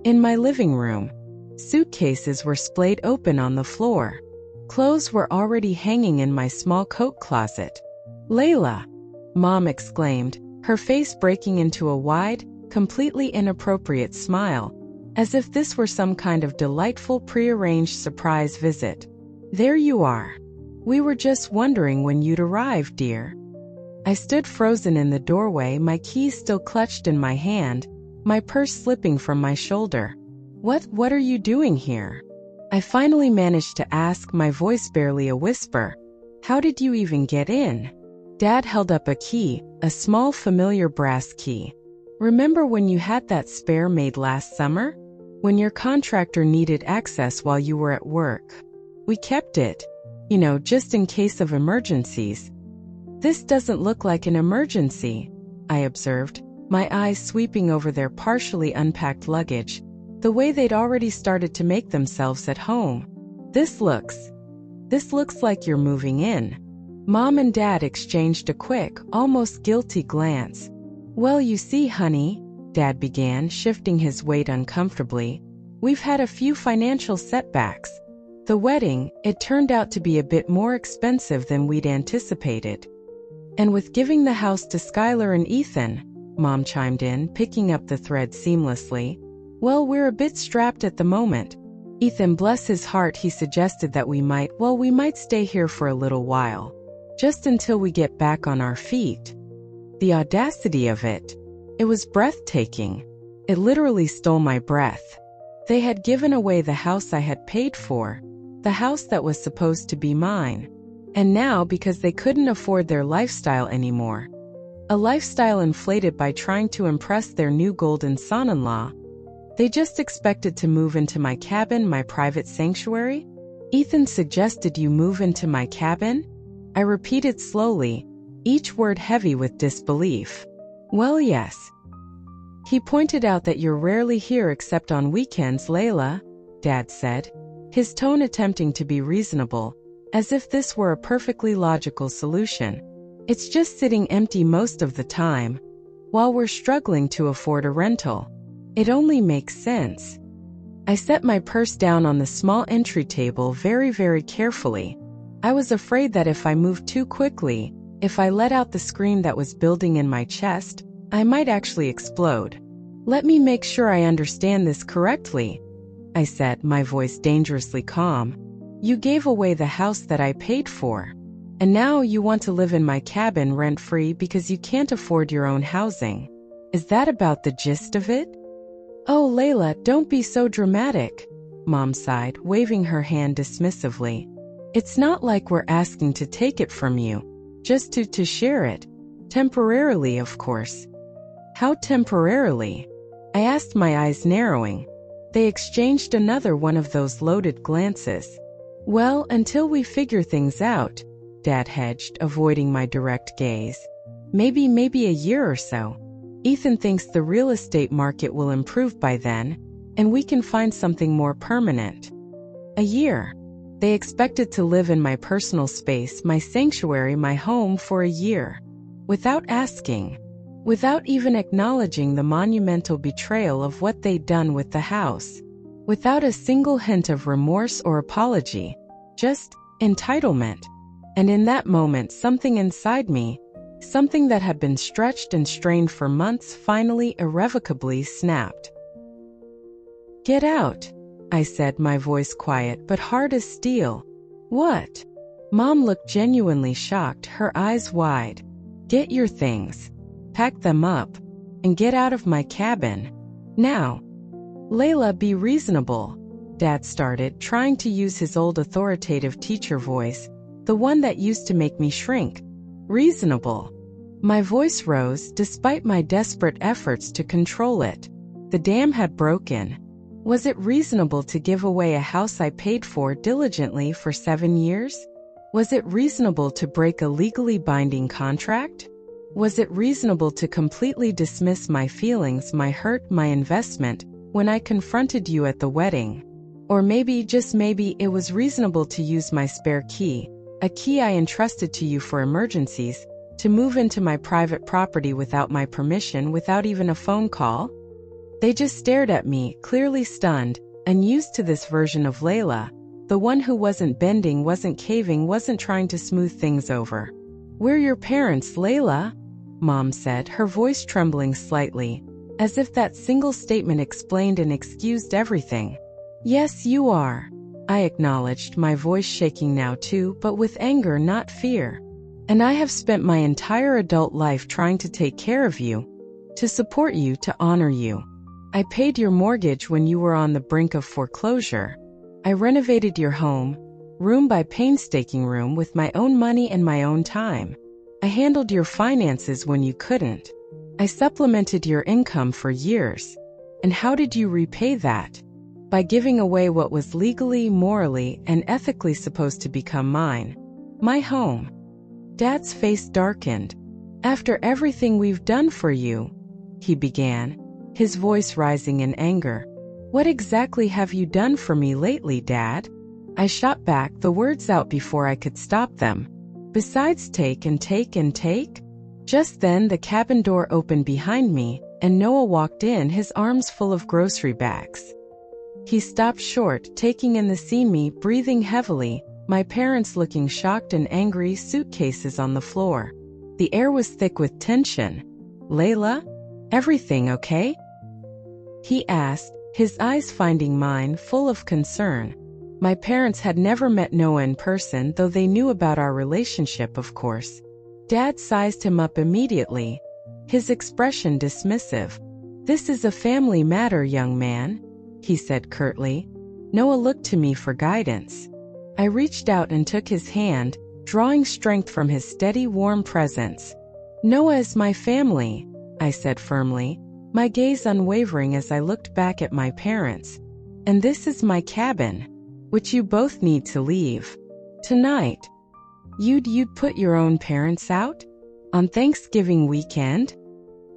in my living room. Suitcases were splayed open on the floor. Clothes were already hanging in my small coat closet. "Layla!" Mom exclaimed, her face breaking into a wide, completely inappropriate smile, as if this were some kind of delightful prearranged surprise visit. "There you are. We were just wondering when you'd arrive, dear." I stood frozen in the doorway, my keys still clutched in my hand, my purse slipping from my shoulder. What are you doing here?" I finally managed to ask, my voice barely a whisper. "How did you even get in?" Dad held up a key, a small familiar brass key. "Remember when you had that spare made last summer? When your contractor needed access while you were at work? We kept it, just in case of emergencies." "This doesn't look like an emergency," I observed, my eyes sweeping over their partially unpacked luggage, the way they'd already started to make themselves at home. This looks like you're moving in." Mom and Dad exchanged a quick, almost guilty glance. "Well, you see, honey," Dad began, shifting his weight uncomfortably, "we've had a few financial setbacks. The wedding, it turned out to be a bit more expensive than we'd anticipated. And with giving the house to Skylar and Ethan," Mom chimed in, picking up the thread seamlessly, "well, we're a bit strapped at the moment. Ethan, bless his heart, he suggested that we might stay here for a little while. Just until we get back on our feet." The audacity of it. It was breathtaking. It literally stole my breath. They had given away the house I had paid for, the house that was supposed to be mine. And now, because they couldn't afford their lifestyle anymore, a lifestyle inflated by trying to impress their new golden son-in-law, they just expected to move into my cabin, my private sanctuary? "Ethan suggested you move into my cabin?" I repeated slowly, each word heavy with disbelief. "Well, yes. He pointed out that you're rarely here except on weekends, Layla," Dad said, his tone attempting to be reasonable, as if this were a perfectly logical solution. "It's just sitting empty most of the time, while we're struggling to afford a rental. It only makes sense." I set my purse down on the small entry table very carefully. I was afraid that if I moved too quickly, if I let out the scream that was building in my chest, I might actually explode. "Let me make sure I understand this correctly," I said, my voice dangerously calm. "You gave away the house that I paid for. And now you want to live in my cabin rent-free because you can't afford your own housing. Is that about the gist of it? Oh, Layla, don't be so dramatic, Mom sighed, waving her hand dismissively. It's not like we're asking to take it from you, just to share it. Temporarily, of course. How temporarily? I asked, my eyes narrowing. They exchanged another one of those loaded glances. Well, until we figure things out, Dad hedged, avoiding my direct gaze. Maybe a year or so. Ethan thinks the real estate market will improve by then, and we can find something more permanent. A year. They expected to live in my personal space, my sanctuary, my home for a year. Without asking. Without even acknowledging the monumental betrayal of what they'd done with the house. Without a single hint of remorse or apology. Just entitlement. And in that moment, something inside me, something that had been stretched and strained for months, finally irrevocably snapped. Get out, I said, my voice quiet but hard as steel. What? Mom looked genuinely shocked, her eyes wide. Get your things. Pack them up. And get out of my cabin. Now. Layla, be reasonable, Dad started, trying to use his old authoritative teacher voice, the one that used to make me shrink. Reasonable. My voice rose, despite my desperate efforts to control it. The dam had broken. Was it reasonable to give away a house I paid for diligently for 7 years? Was it reasonable to break a legally binding contract? Was it reasonable to completely dismiss my feelings, my hurt, my investment, when I confronted you at the wedding? Or maybe, just maybe, it was reasonable to use my spare key, a key I entrusted to you for emergencies, to move into my private property without my permission, without even a phone call? They just stared at me, clearly stunned, unused to this version of Layla, the one who wasn't bending, wasn't caving, wasn't trying to smooth things over. We're your parents, Layla, Mom said, her voice trembling slightly, as if that single statement explained and excused everything. Yes, you are, I acknowledged, my voice shaking now too, but with anger, not fear. And I have spent my entire adult life trying to take care of you, to support you, to honor you. I paid your mortgage when you were on the brink of foreclosure. I renovated your home, room by painstaking room, with my own money and my own time. I handled your finances when you couldn't. I supplemented your income for years. And how did you repay that? By giving away what was legally, morally, and ethically supposed to become mine. My home. Dad's face darkened. After everything we've done for you, he began, his voice rising in anger. What exactly have you done for me lately, Dad? I shot back, the words out before I could stop them. Besides take and take and take? Just then the cabin door opened behind me, and Noah walked in, his arms full of grocery bags. He stopped short, taking in the scene, me breathing heavily, my parents looking shocked and angry, suitcases on the floor. The air was thick with tension. Layla? Everything okay? He asked, his eyes finding mine, full of concern. My parents had never met Noah in person, though they knew about our relationship, of course. Dad sized him up immediately, his expression dismissive. This is a family matter, young man, he said curtly. Noah looked to me for guidance. I reached out and took his hand, drawing strength from his steady, warm presence. Noah is my family, I said firmly, my gaze unwavering as I looked back at my parents. And this is my cabin, which you both need to leave. Tonight. You'd put your own parents out? On Thanksgiving weekend?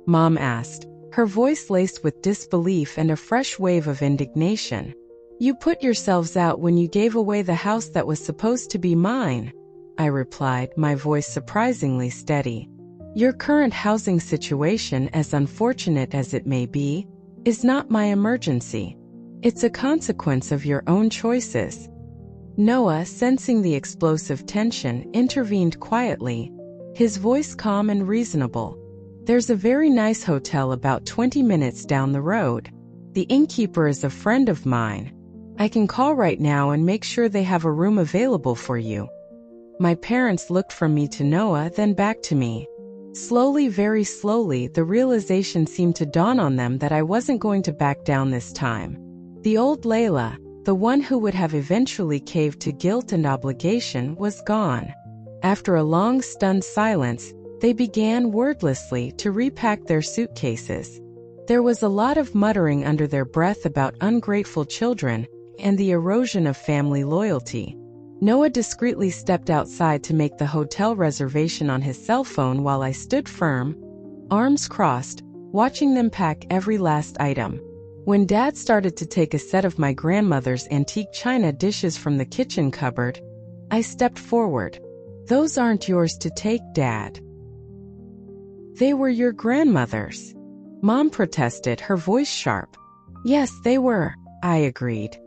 Mom asked, her voice laced with disbelief and a fresh wave of indignation. You put yourselves out when you gave away the house that was supposed to be mine, I replied, my voice surprisingly steady. Your current housing situation, as unfortunate as it may be, is not my emergency. It's a consequence of your own choices. Noah, sensing the explosive tension, intervened quietly, his voice calm and reasonable. There's a very nice hotel about 20 minutes down the road. The innkeeper is a friend of mine. I can call right now and make sure they have a room available for you. My parents looked from me to Noah, then back to me. Slowly, very slowly, the realization seemed to dawn on them that I wasn't going to back down this time. The old Layla, the one who would have eventually caved to guilt and obligation, was gone. After a long, stunned silence, they began wordlessly to repack their suitcases. There was a lot of muttering under their breath about ungrateful children and the erosion of family loyalty. Noah discreetly stepped outside to make the hotel reservation on his cell phone while I stood firm, arms crossed, watching them pack every last item. When Dad started to take a set of my grandmother's antique china dishes from the kitchen cupboard, I stepped forward. "Those aren't yours to take, Dad. They were your grandmother's." Mom protested, her voice sharp. "Yes, they were," I agreed.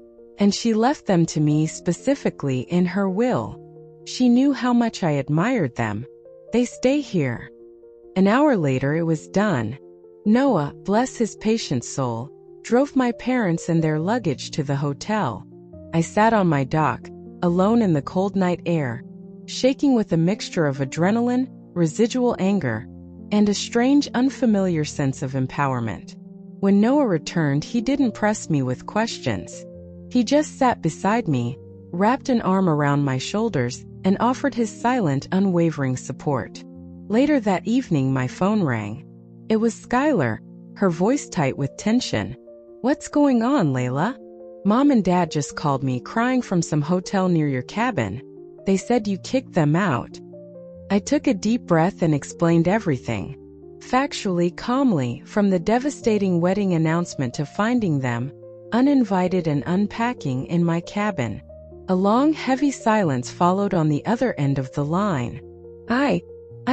"And she left them to me specifically in her will. She knew how much I admired them. They stay here." An hour later it was done. Noah, bless his patient soul, drove my parents and their luggage to the hotel. I sat on my dock, alone in the cold night air, shaking with a mixture of adrenaline, residual anger, and a strange, unfamiliar sense of empowerment. When Noah returned, he didn't press me with questions. He just sat beside me, wrapped an arm around my shoulders, and offered his silent, unwavering support. Later that evening, my phone rang. It was Skylar, her voice tight with tension. "What's going on, Layla?" "Mom and Dad just called me, crying from some hotel near your cabin. They said you kicked them out." I took a deep breath and explained everything. Factually, calmly, from the devastating wedding announcement to finding them, uninvited and unpacking in my cabin. A long, heavy silence followed on the other end of the line. I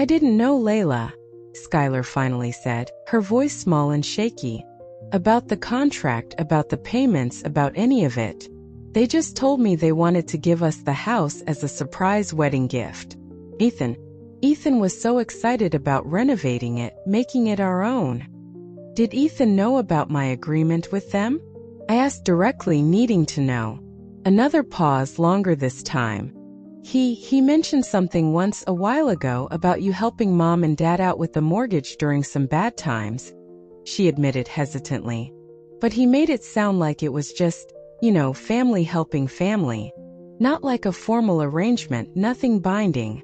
didn't know, Layla," Skylar finally said, her voice small and shaky. "About the contract, about the payments, about any of it. They just told me they wanted to give us the house as a surprise wedding gift. Ethan was so excited about renovating it, making it our own." "Did Ethan know about my agreement with them?" I asked directly, needing to know. Another pause, longer this time. He mentioned something once a while ago about you helping Mom and Dad out with the mortgage during some bad times," she admitted hesitantly. "But he made it sound like it was just, family helping family. Not like a formal arrangement, nothing binding."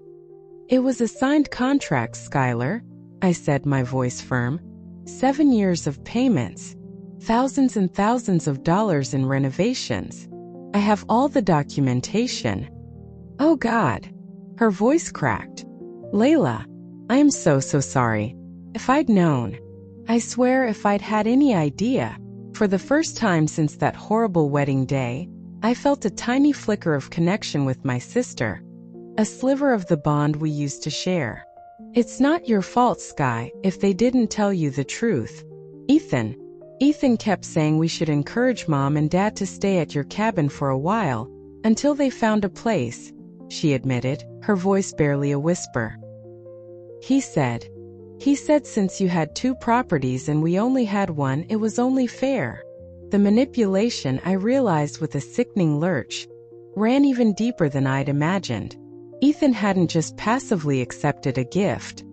"It was a signed contract, Skylar," I said, my voice firm. 7 years of payments. Thousands and thousands of dollars in renovations. I have all the documentation." "Oh God." Her voice cracked. "Layla, I am so sorry. If I'd known. I swear if I'd had any idea." For the first time since that horrible wedding day, I felt a tiny flicker of connection with my sister. A sliver of the bond we used to share. "It's not your fault, Sky, if they didn't tell you the truth. Ethan kept saying we should encourage Mom and Dad to stay at your cabin for a while, until they found a place," she admitted, her voice barely a whisper. He said since you had 2 properties and we only had one, it was only fair." The manipulation, I realized with a sickening lurch, ran even deeper than I'd imagined. Ethan hadn't just passively accepted a gift.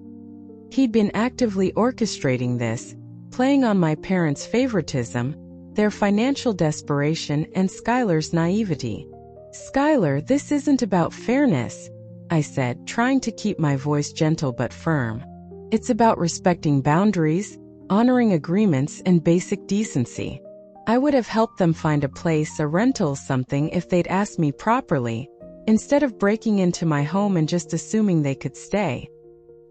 He'd been actively orchestrating this, playing on my parents' favoritism, their financial desperation, and Skylar's naivety. "Skylar, this isn't about fairness," I said, trying to keep my voice gentle but firm. "It's about respecting boundaries, honoring agreements, and basic decency. I would have helped them find a place, a rental, something if they'd asked me properly, instead of breaking into my home and just assuming they could stay."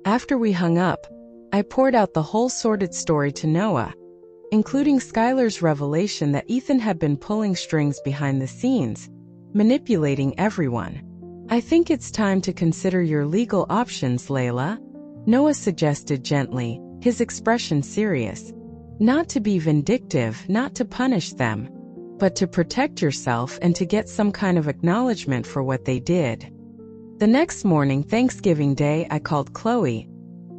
After we hung up, I poured out the whole sordid story to Noah, including Skylar's revelation that Ethan had been pulling strings behind the scenes, manipulating everyone. "I think it's time to consider your legal options, Layla," Noah suggested gently, his expression serious. "Not to be vindictive, not to punish them, but to protect yourself and to get some kind of acknowledgement for what they did." The next morning, Thanksgiving Day, I called Chloe,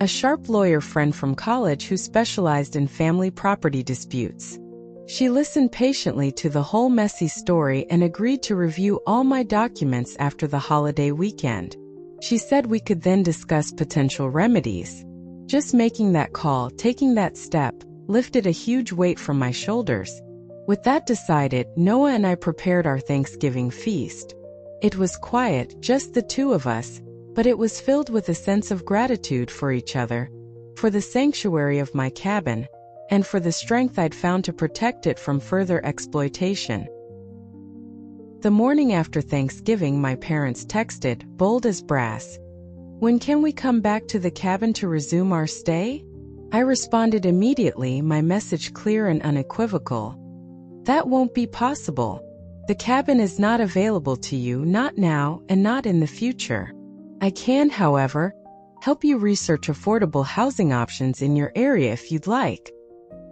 a sharp lawyer friend from college who specialized in family property disputes. She listened patiently to the whole messy story and agreed to review all my documents after the holiday weekend. She said we could then discuss potential remedies. Just making that call, taking that step, lifted a huge weight from my shoulders. With that decided, Noah and I prepared our Thanksgiving feast. It was quiet, just the two of us, but it was filled with a sense of gratitude for each other, for the sanctuary of my cabin, and for the strength I'd found to protect it from further exploitation. The morning after Thanksgiving, my parents texted, bold as brass, "When can we come back to the cabin to resume our stay?" I responded immediately, my message clear and unequivocal. "That won't be possible. The cabin is not available to you, not now, and not in the future. I can, however, help you research affordable housing options in your area if you'd like."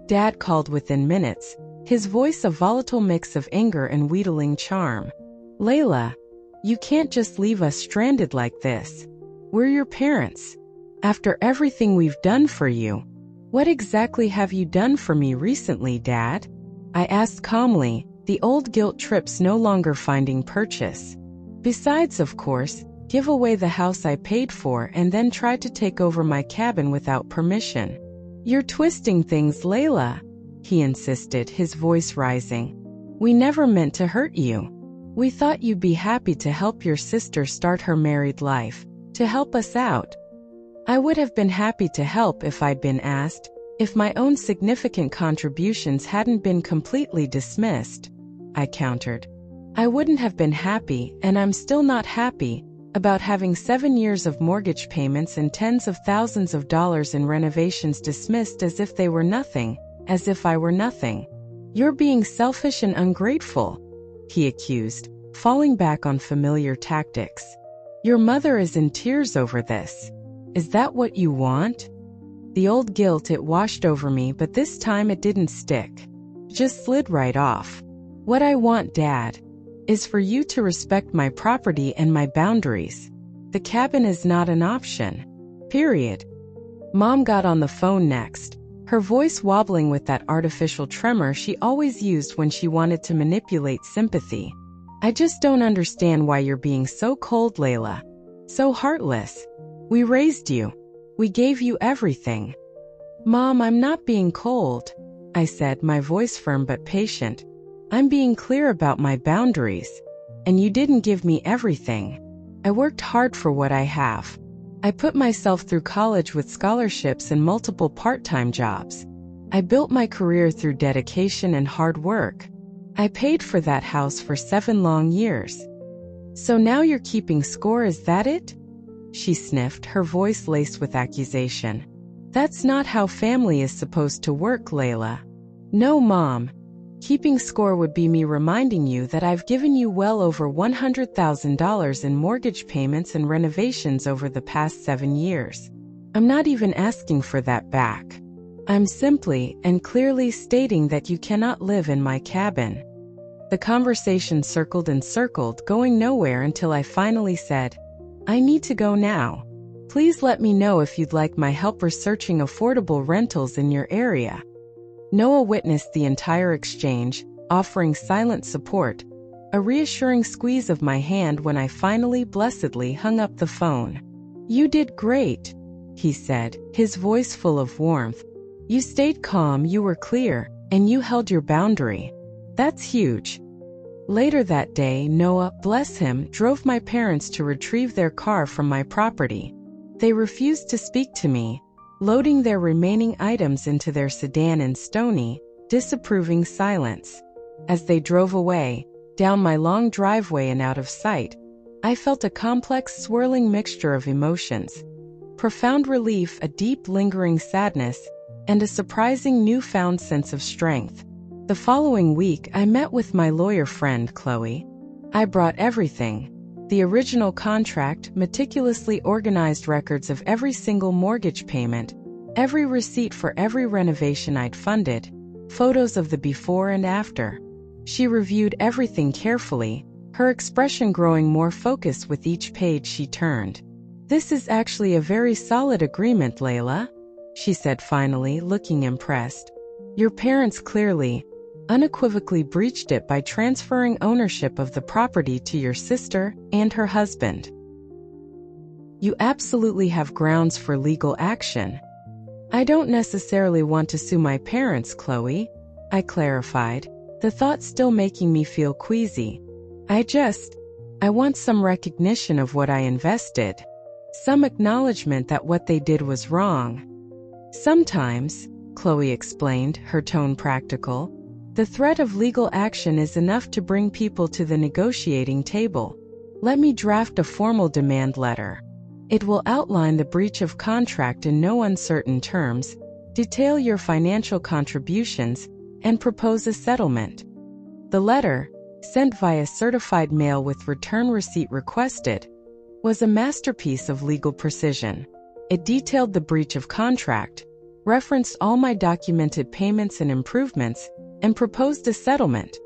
Dad called within minutes, his voice a volatile mix of anger and wheedling charm. "Layla, you can't just leave us stranded like this. We're your parents. After everything we've done for you." "What exactly have you done for me recently, Dad?" I asked calmly, the old guilt trips no longer finding purchase. "Besides, of course, give away the house I paid for and then try to take over my cabin without permission." "You're twisting things, Layla," he insisted, his voice rising. "We never meant to hurt you. We thought you'd be happy to help your sister start her married life, to help us out." "I would have been happy to help if I'd been asked, if my own significant contributions hadn't been completely dismissed," I countered. "I wouldn't have been happy, and I'm still not happy, about having 7 years of mortgage payments and tens of thousands of dollars in renovations dismissed as if they were nothing, as if I were nothing." "You're being selfish and ungrateful," he accused, falling back on familiar tactics. "Your mother is in tears over this. Is that what you want?" The old guilt, it washed over me, but this time it didn't stick. It just slid right off. "What I want, Dad, is for you to respect my property and my boundaries. The cabin is not an option. Period." Mom got on the phone next, her voice wobbling with that artificial tremor she always used when she wanted to manipulate sympathy. "I just don't understand why you're being so cold, Layla. So heartless. We raised you. We gave you everything." "Mom, I'm not being cold," I said, my voice firm but patient. "I'm being clear about my boundaries. And you didn't give me everything. I worked hard for what I have. I put myself through college with scholarships and multiple part-time jobs. I built my career through dedication and hard work. I paid for that house for 7 long years. So now you're keeping score, is that it?" She sniffed, her voice laced with accusation. "That's not how family is supposed to work, Layla." "No, Mom. Keeping score would be me reminding you that I've given you well over $100,000 in mortgage payments and renovations over the past 7 years. I'm not even asking for that back. I'm simply and clearly stating that you cannot live in my cabin." The conversation circled and circled, going nowhere until I finally said, "I need to go now. Please let me know if you'd like my help researching affordable rentals in your area." Noah witnessed the entire exchange, offering silent support, a reassuring squeeze of my hand when I finally blessedly hung up the phone. "You did great," he said, his voice full of warmth. "You stayed calm, you were clear, and you held your boundary. That's huge." Later that day, Noah, bless him, drove my parents to retrieve their car from my property. They refused to speak to me, loading their remaining items into their sedan in stony, disapproving silence. As they drove away, down my long driveway and out of sight, I felt a complex, swirling mixture of emotions. Profound relief, a deep, lingering sadness, and a surprising newfound sense of strength. The following week, I met with my lawyer friend, Chloe. I brought everything. The original contract, meticulously organized records of every single mortgage payment, every receipt for every renovation I'd funded, photos of the before and after. She reviewed everything carefully, her expression growing more focused with each page she turned. "This is actually a very solid agreement, Layla," she said finally, looking impressed. "Your parents clearly, unequivocally breached it by transferring ownership of the property to your sister and her husband." You absolutely have grounds for legal action. I don't necessarily want to sue my parents, Chloe, I clarified, the thought still making me feel queasy. I want some recognition of what I invested. Some acknowledgement that what they did was wrong. Sometimes, Chloe explained, her tone practical, the threat of legal action is enough to bring people to the negotiating table. Let me draft a formal demand letter. It will outline the breach of contract in no uncertain terms, detail your financial contributions, and propose a settlement. The letter, sent via certified mail with return receipt requested, was a masterpiece of legal precision. It detailed the breach of contract, referenced all my documented payments and improvements, and proposed a settlement.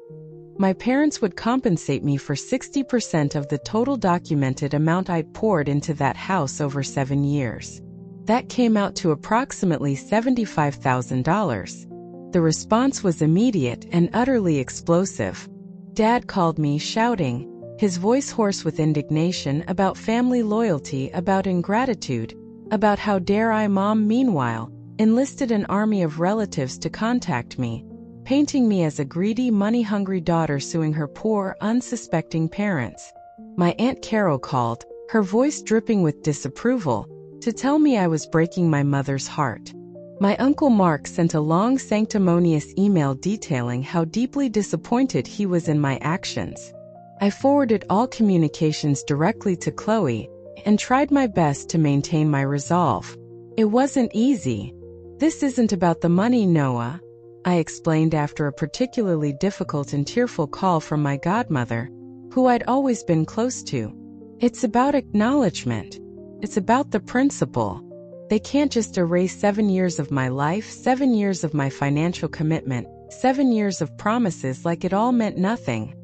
My parents would compensate me for 60% of the total documented amount I'd poured into that house over 7 years. That came out to approximately $75,000. The response was immediate and utterly explosive. Dad called me, shouting, his voice hoarse with indignation, about family loyalty, about ingratitude, about how dare I. Mom, meanwhile, enlisted an army of relatives to contact me, painting me as a greedy, money-hungry daughter suing her poor, unsuspecting parents. My Aunt Carol called, her voice dripping with disapproval, to tell me I was breaking my mother's heart. My Uncle Mark sent a long, sanctimonious email detailing how deeply disappointed he was in my actions. I forwarded all communications directly to Chloe and tried my best to maintain my resolve. It wasn't easy. This isn't about the money, Noah, I explained after a particularly difficult and tearful call from my godmother, who I'd always been close to. It's about acknowledgement. It's about the principle. They can't just erase 7 years of my life, 7 years of my financial commitment, 7 years of promises like it all meant nothing.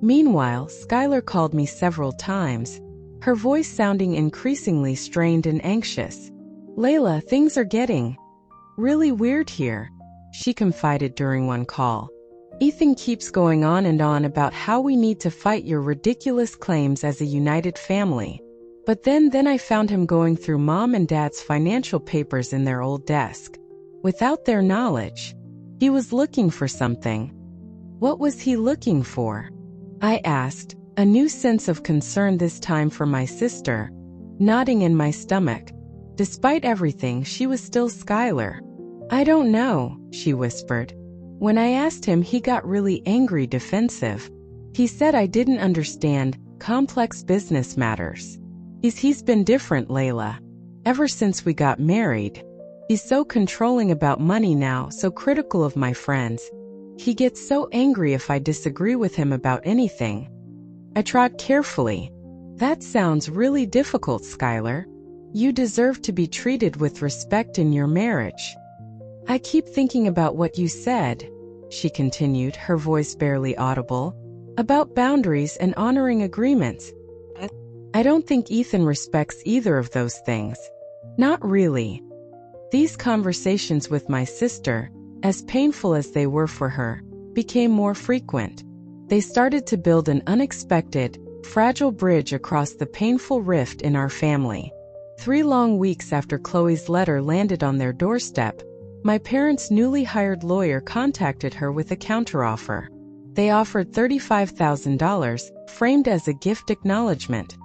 Meanwhile, Skylar called me several times, her voice sounding increasingly strained and anxious. Layla, things are getting really weird here, she confided during one call. Ethan keeps going on and on about how we need to fight your ridiculous claims as a united family. But then I found him going through Mom and Dad's financial papers in their old desk. Without their knowledge, he was looking for something. What was he looking for? I asked, a new sense of concern this time for my sister, knotting in my stomach. Despite everything, she was still Skylar. I don't know, she whispered. When I asked him, he got really angry, defensive. He said I didn't understand complex business matters. He's been different, Layla. Ever since we got married. He's so controlling about money now, so critical of my friends. He gets so angry if I disagree with him about anything. I trod carefully. That sounds really difficult, Skylar. You deserve to be treated with respect in your marriage. I keep thinking about what you said, she continued, her voice barely audible, about boundaries and honoring agreements. I don't think Ethan respects either of those things. Not really. These conversations with my sister, as painful as they were for her, became more frequent. They started to build an unexpected, fragile bridge across the painful rift in our family. 3 long weeks after Chloe's letter landed on their doorstep, my parents' newly hired lawyer contacted her with a counteroffer. They offered $35,000, framed as a gift acknowledgement,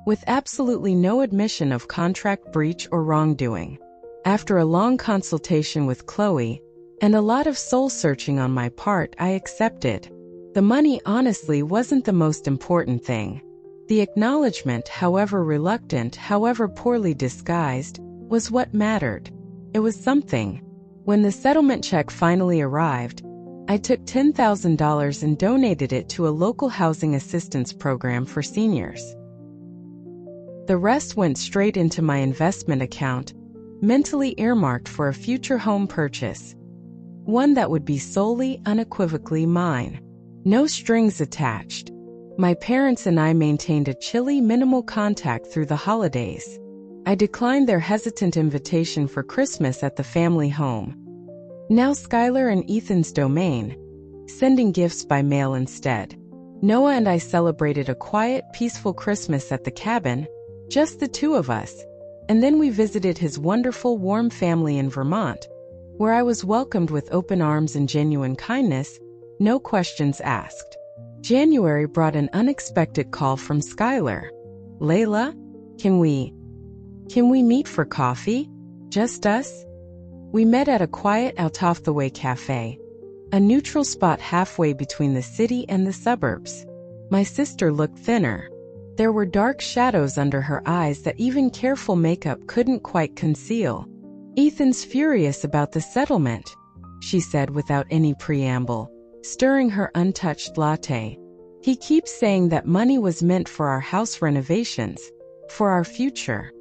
with absolutely no admission of contract breach or wrongdoing. After a long consultation with Chloe, and a lot of soul-searching on my part, I accepted. The money honestly wasn't the most important thing. The acknowledgement, however reluctant, however poorly disguised, was what mattered. It was something. When the settlement check finally arrived, I took $10,000 and donated it to a local housing assistance program for seniors. The rest went straight into my investment account, mentally earmarked for a future home purchase. One that would be solely, unequivocally mine. No strings attached. My parents and I maintained a chilly, minimal contact through the holidays. I declined their hesitant invitation for Christmas at the family home. Now Skylar and Ethan's domain, sending gifts by mail instead. Noah and I celebrated a quiet, peaceful Christmas at the cabin, Just the two of us. And then we visited his wonderful, warm family in Vermont, where I was welcomed with open arms and genuine kindness, no questions asked. January brought an unexpected call from Skylar. Layla, can we meet for coffee? Just us? We met at a quiet out-of-the-way cafe, a neutral spot halfway between the city and the suburbs. My sister looked thinner. There were dark shadows under her eyes that even careful makeup couldn't quite conceal. Ethan's furious about the settlement, she said without any preamble, stirring her untouched latte. He keeps saying that money was meant for our house renovations, for our future.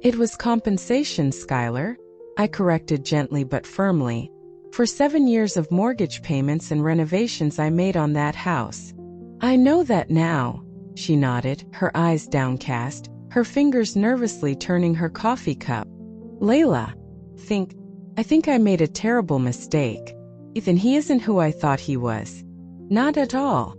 It was compensation, Skylar, I corrected gently but firmly, for 7 years of mortgage payments and renovations I made on that house. I know that now, she nodded, her eyes downcast, her fingers nervously turning her coffee cup. Layla, I think I made a terrible mistake. Ethan, he isn't who I thought he was. Not at all.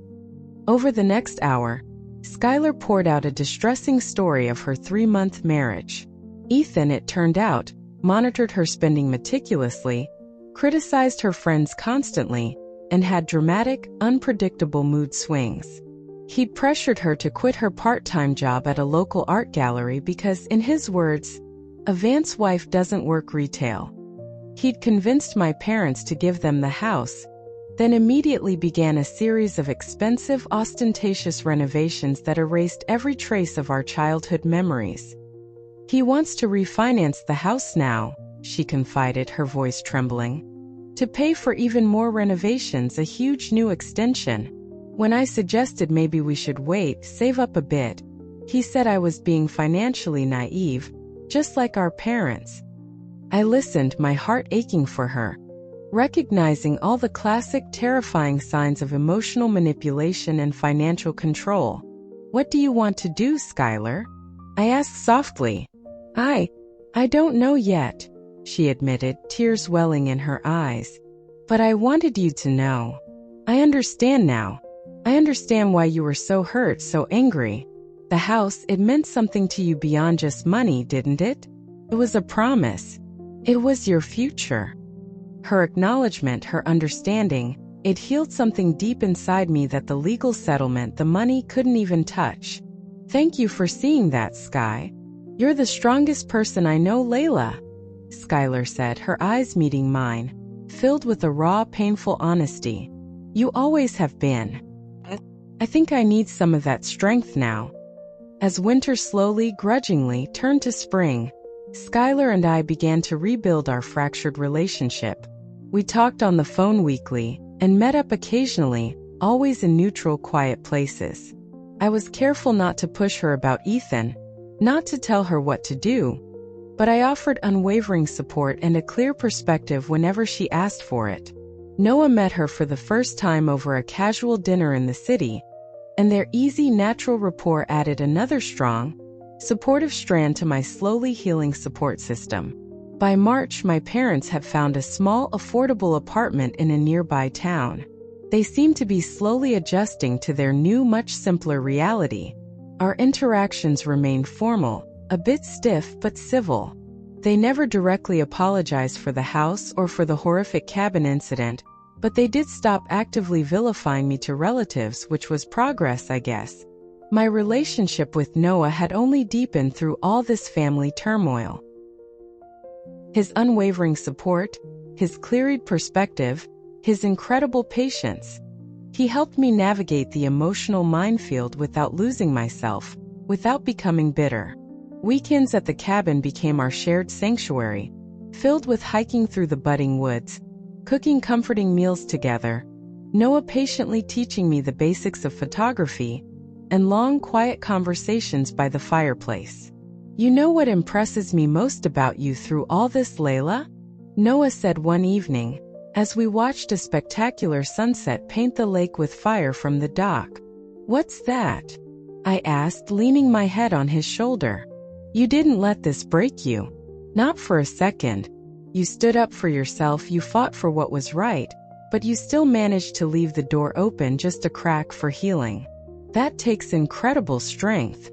Over the next hour, Skylar poured out a distressing story of her 3-month marriage. Ethan, it turned out, monitored her spending meticulously, criticized her friends constantly, and had dramatic, unpredictable mood swings. He'd pressured her to quit her part-time job at a local art gallery because, in his words, a Vance wife doesn't work retail. He'd convinced my parents to give them the house, then immediately began a series of expensive, ostentatious renovations that erased every trace of our childhood memories. He wants to refinance the house now, she confided, her voice trembling, to pay for even more renovations, a huge new extension. When I suggested maybe we should wait, save up a bit, he said I was being financially naive, just like our parents. I listened, my heart aching for her, recognizing all the classic terrifying signs of emotional manipulation and financial control. What do you want to do, Skylar? I asked softly. I don't know yet, she admitted, tears welling in her eyes. But I wanted you to know. I understand now. I understand why you were so hurt, so angry. The house, it meant something to you beyond just money, didn't it? It was a promise. It was your future. Her acknowledgement, her understanding, it healed something deep inside me that the legal settlement, the money, couldn't even touch. Thank you for seeing that, Sky. You're the strongest person I know, Layla, Skylar said, her eyes meeting mine, filled with a raw, painful honesty. You always have been. I think I need some of that strength now. As winter slowly, grudgingly turned to spring, Skylar and I began to rebuild our fractured relationship. We talked on the phone weekly and met up occasionally, always in neutral, quiet places. I was careful not to push her about Ethan, not to tell her what to do, but I offered unwavering support and a clear perspective whenever she asked for it. Noah met her for the first time over a casual dinner in the city, and their easy, natural rapport added another strong, supportive strand to my slowly healing support system. By March, my parents had found a small, affordable apartment in a nearby town. They seemed to be slowly adjusting to their new, much simpler reality. Our interactions remained formal, a bit stiff but civil. They never directly apologized for the house or for the horrific cabin incident, but they did stop actively vilifying me to relatives, which was progress, I guess. My relationship with Noah had only deepened through all this family turmoil. His unwavering support, his clear-eyed perspective, his incredible patience. He helped me navigate the emotional minefield without losing myself, without becoming bitter. Weekends at the cabin became our shared sanctuary, filled with hiking through the budding woods, cooking comforting meals together, Noah patiently teaching me the basics of photography, and long, quiet conversations by the fireplace. You know what impresses me most about you through all this, Layla? Noah said one evening, as we watched a spectacular sunset paint the lake with fire from the dock. What's that? I asked, leaning my head on his shoulder. You didn't let this break you. Not for a second. You stood up for yourself, you fought for what was right, but you still managed to leave the door open just a crack for healing. That takes incredible strength.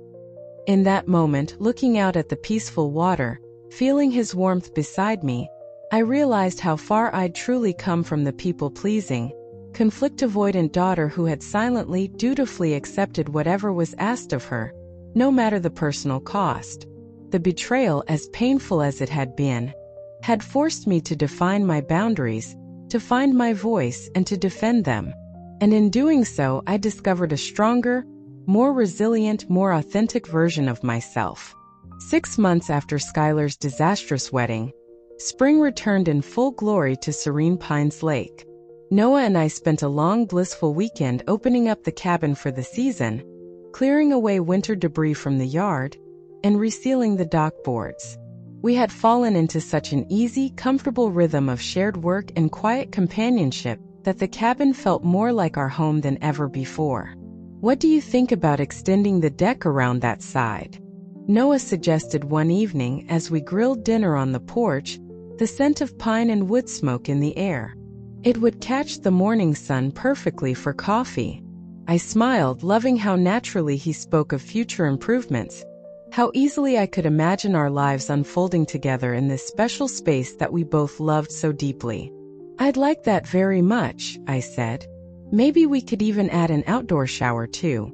In that moment, looking out at the peaceful water, feeling his warmth beside me, I realized how far I'd truly come from the people-pleasing, conflict-avoidant daughter who had silently, dutifully accepted whatever was asked of her, no matter the personal cost. The betrayal, as painful as it had been, had forced me to define my boundaries, to find my voice, and to defend them. And in doing so, I discovered a stronger, more resilient, more authentic version of myself. 6 months after Skylar's disastrous wedding, spring returned in full glory to Serene Pines Lake. Noah and I spent a long, blissful weekend opening up the cabin for the season, clearing away winter debris from the yard, and resealing the dock boards. We had fallen into such an easy, comfortable rhythm of shared work and quiet companionship that the cabin felt more like our home than ever before. "What do you think about extending the deck around that side?" Noah suggested one evening as we grilled dinner on the porch, the scent of pine and wood smoke in the air. It would catch the morning sun perfectly for coffee. I smiled, loving how naturally he spoke of future improvements, how easily I could imagine our lives unfolding together in this special space that we both loved so deeply. "I'd like that very much," I said. "Maybe we could even add an outdoor shower too,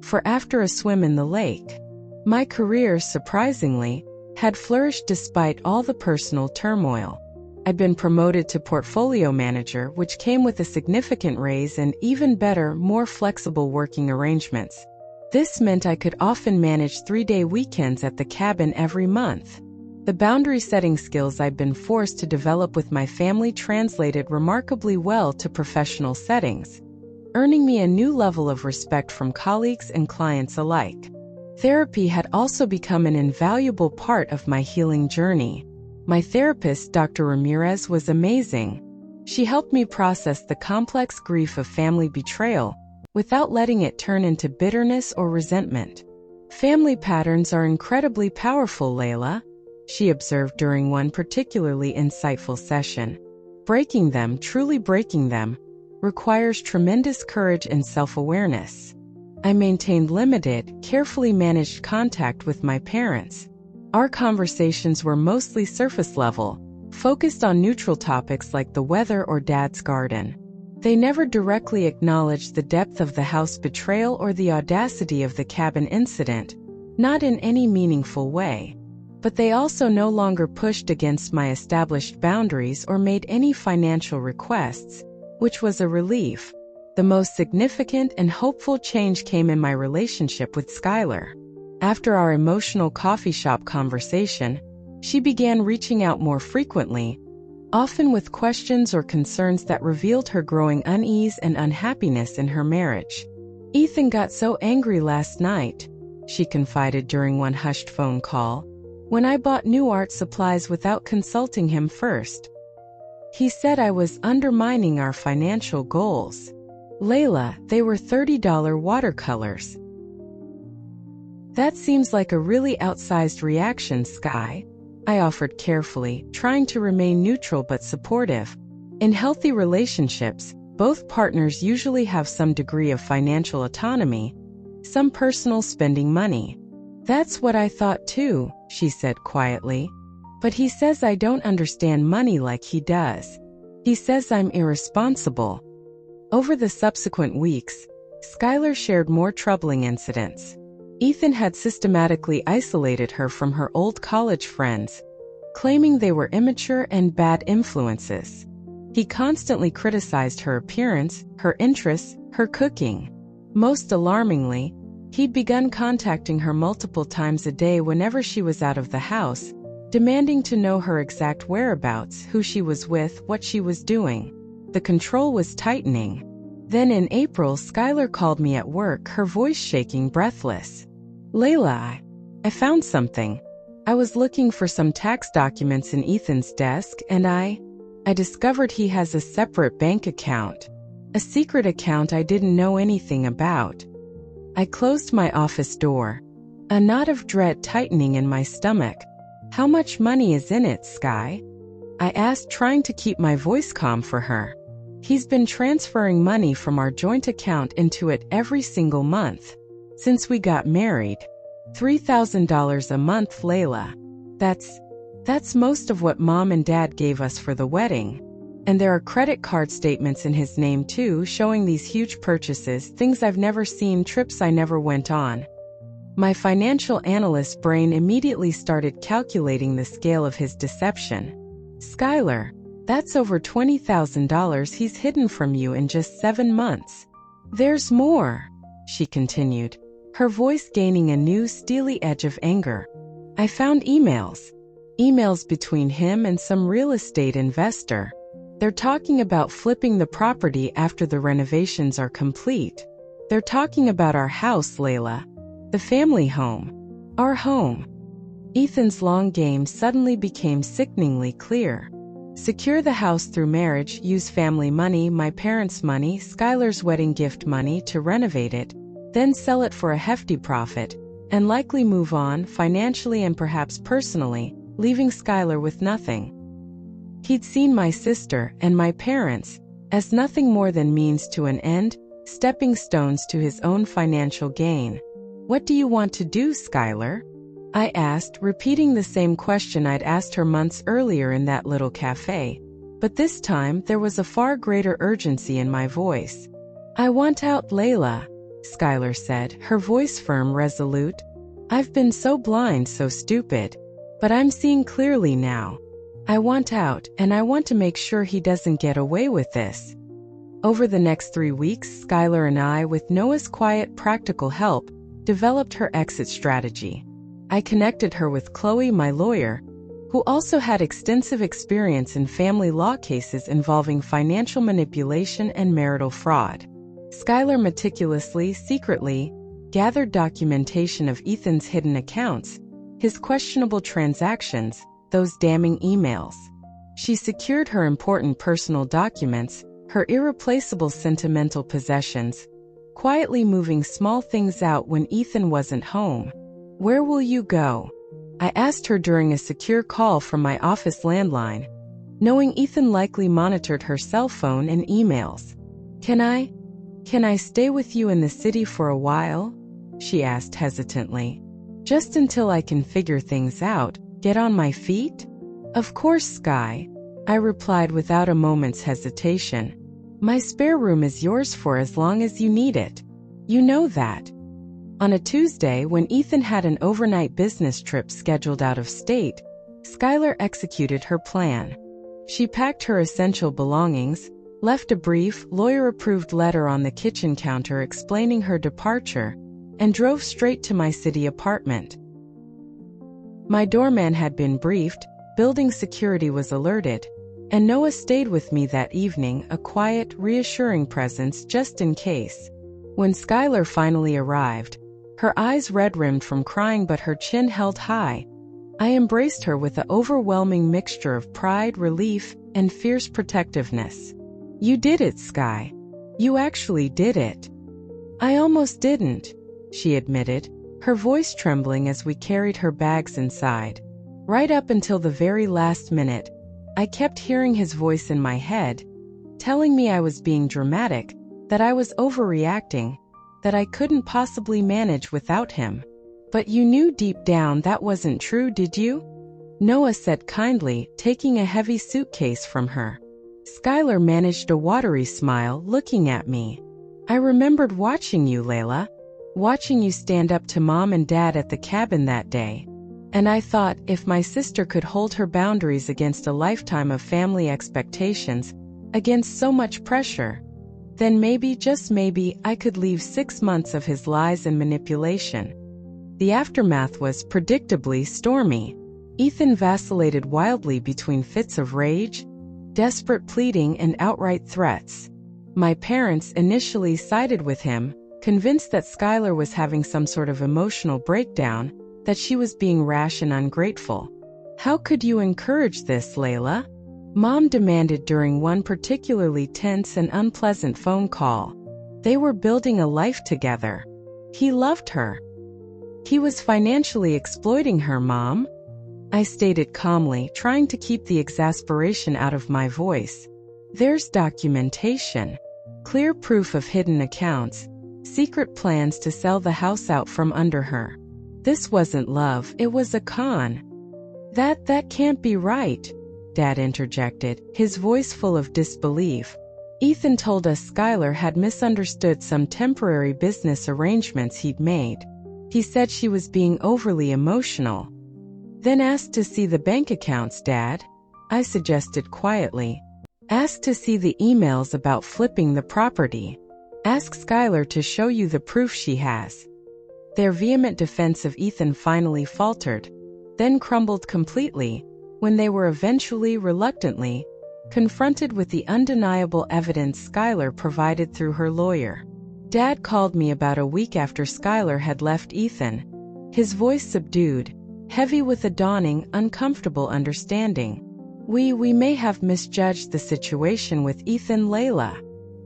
for after a swim in the lake." My career, surprisingly, had flourished despite all the personal turmoil. I'd been promoted to portfolio manager, which came with a significant raise and even better, more flexible working arrangements. This meant I could often manage 3-day weekends at the cabin every month. The boundary-setting skills I'd been forced to develop with my family translated remarkably well to professional settings, earning me a new level of respect from colleagues and clients alike. Therapy had also become an invaluable part of my healing journey. My therapist, Dr. Ramirez, was amazing. She helped me process the complex grief of family betrayal without letting it turn into bitterness or resentment. "Family patterns are incredibly powerful, Layla," she observed during one particularly insightful session. "Breaking them, truly breaking them, requires tremendous courage and self-awareness." I maintained limited, carefully managed contact with my parents. Our conversations were mostly surface level, focused on neutral topics like the weather or Dad's garden. They never directly acknowledged the depth of the house betrayal or the audacity of the cabin incident, not in any meaningful way. But they also no longer pushed against my established boundaries or made any financial requests, which was a relief. The most significant and hopeful change came in my relationship with Skylar. After our emotional coffee shop conversation, she began reaching out more frequently, often with questions or concerns that revealed her growing unease and unhappiness in her marriage. "Ethan got so angry last night," she confided during one hushed phone call, "when I bought new art supplies without consulting him first. He said I was undermining our financial goals. Layla, they were $30 watercolors." "That seems like a really outsized reaction, Sky," I offered carefully, trying to remain neutral but supportive. In healthy relationships, both partners usually have some degree of financial autonomy, some personal spending money. "That's what I thought too," she said quietly. "But he says I don't understand money like he does. He says I'm irresponsible." Over the subsequent weeks, Skylar shared more troubling incidents. Ethan had systematically isolated her from her old college friends, claiming they were immature and bad influences. He constantly criticized her appearance, her interests, her cooking. Most alarmingly, he'd begun contacting her multiple times a day whenever she was out of the house, demanding to know her exact whereabouts, who she was with, what she was doing. The control was tightening. Then in April, Skylar called me at work, her voice shaking, breathless. "Layla, I found something. I was looking for some tax documents in Ethan's desk, and I discovered he has a separate bank account. A secret account I didn't know anything about." I closed my office door, a knot of dread tightening in my stomach. "How much money is in it, Sky?" I asked, trying to keep my voice calm for her. "He's been transferring money from our joint account into it every single month since we got married." $3,000 a month, Layla. That's most of what Mom and Dad gave us for the wedding. And there are credit card statements in his name too, showing these huge purchases, things I've never seen, trips I never went on. My financial analyst brain immediately started calculating the scale of his deception. Skylar, that's over $20,000 he's hidden from you in just 7 months. There's more, she continued, her voice gaining a new steely edge of anger. I found emails between him and some real estate investor. They're talking about flipping the property after the renovations are complete. They're talking about our house, Layla. The family home. Our home. Ethan's long game suddenly became sickeningly clear. Secure the house through marriage, use family money, my parents' money, Skylar's wedding gift money to renovate it, then sell it for a hefty profit, and likely move on financially and perhaps personally, leaving Skylar with nothing. He'd seen my sister and my parents as nothing more than means to an end, stepping stones to his own financial gain. What do you want to do, Skylar? I asked, repeating the same question I'd asked her months earlier in that little cafe. But this time, there was a far greater urgency in my voice. I want out, Layla, Skylar said, her voice firm, resolute. I've been so blind, so stupid. But I'm seeing clearly now. I want out, and I want to make sure he doesn't get away with this. Over the next 3 weeks, Skylar and I, with Noah's quiet, practical help, developed her exit strategy. I connected her with Chloe, my lawyer, who also had extensive experience in family law cases involving financial manipulation and marital fraud. Skylar meticulously, secretly, gathered documentation of Ethan's hidden accounts, his questionable transactions, those damning emails. She secured her important personal documents, her irreplaceable sentimental possessions, quietly moving small things out when Ethan wasn't home. Where will you go? I asked her during a secure call from my office landline, knowing Ethan likely monitored her cell phone and emails. Can I stay with you in the city for a while? She asked hesitantly. Just until I can figure things out, get on my feet? Of course, Sky, I replied without a moment's hesitation. My spare room is yours for as long as you need it. You know that. On a Tuesday, when Ethan had an overnight business trip scheduled out of state, Skylar executed her plan. She packed her essential belongings, left a brief, lawyer-approved letter on the kitchen counter explaining her departure, and drove straight to my city apartment. My doorman had been briefed, building security was alerted, and Noah stayed with me that evening, a quiet, reassuring presence just in case. When Skylar finally arrived, her eyes red-rimmed from crying but her chin held high, I embraced her with an overwhelming mixture of pride, relief, and fierce protectiveness. You did it, Sky. You actually did it. I almost didn't, she admitted, her voice trembling as we carried her bags inside. Right up until the very last minute, I kept hearing his voice in my head, telling me I was being dramatic, that I was overreacting, that I couldn't possibly manage without him. But you knew deep down that wasn't true, did you? Noah said kindly, taking a heavy suitcase from her. Skylar managed a watery smile, looking at me. I remembered watching you, Layla. Watching you stand up to Mom and Dad at the cabin that day. And I thought, if my sister could hold her boundaries against a lifetime of family expectations, against so much pressure, then maybe, just maybe, I could leave 6 months of his lies and manipulation. The aftermath was predictably stormy. Ethan vacillated wildly between fits of rage, desperate pleading, and outright threats. My parents initially sided with him, convinced that Skylar was having some sort of emotional breakdown, that she was being rash and ungrateful. How could you encourage this, Layla? Mom demanded during one particularly tense and unpleasant phone call. They were building a life together. He loved her. He was financially exploiting her, Mom, I stated calmly, trying to keep the exasperation out of my voice. There's documentation. Clear proof of hidden accounts, secret plans to sell the house out from under her. This wasn't love, it was a con. That can't be right, Dad interjected, his voice full of disbelief. Ethan told us Skylar had misunderstood some temporary business arrangements he'd made. He said she was being overly emotional. Then asked to see the bank accounts, Dad, I suggested quietly. Asked to see the emails about flipping the property. Ask Skylar to show you the proof she has. Their vehement defense of Ethan finally faltered, then crumbled completely, when they were eventually, reluctantly, confronted with the undeniable evidence Skylar provided through her lawyer. Dad called me about a week after Skylar had left Ethan, his voice subdued, heavy with a dawning, uncomfortable understanding. We may have misjudged the situation with Ethan, Layla.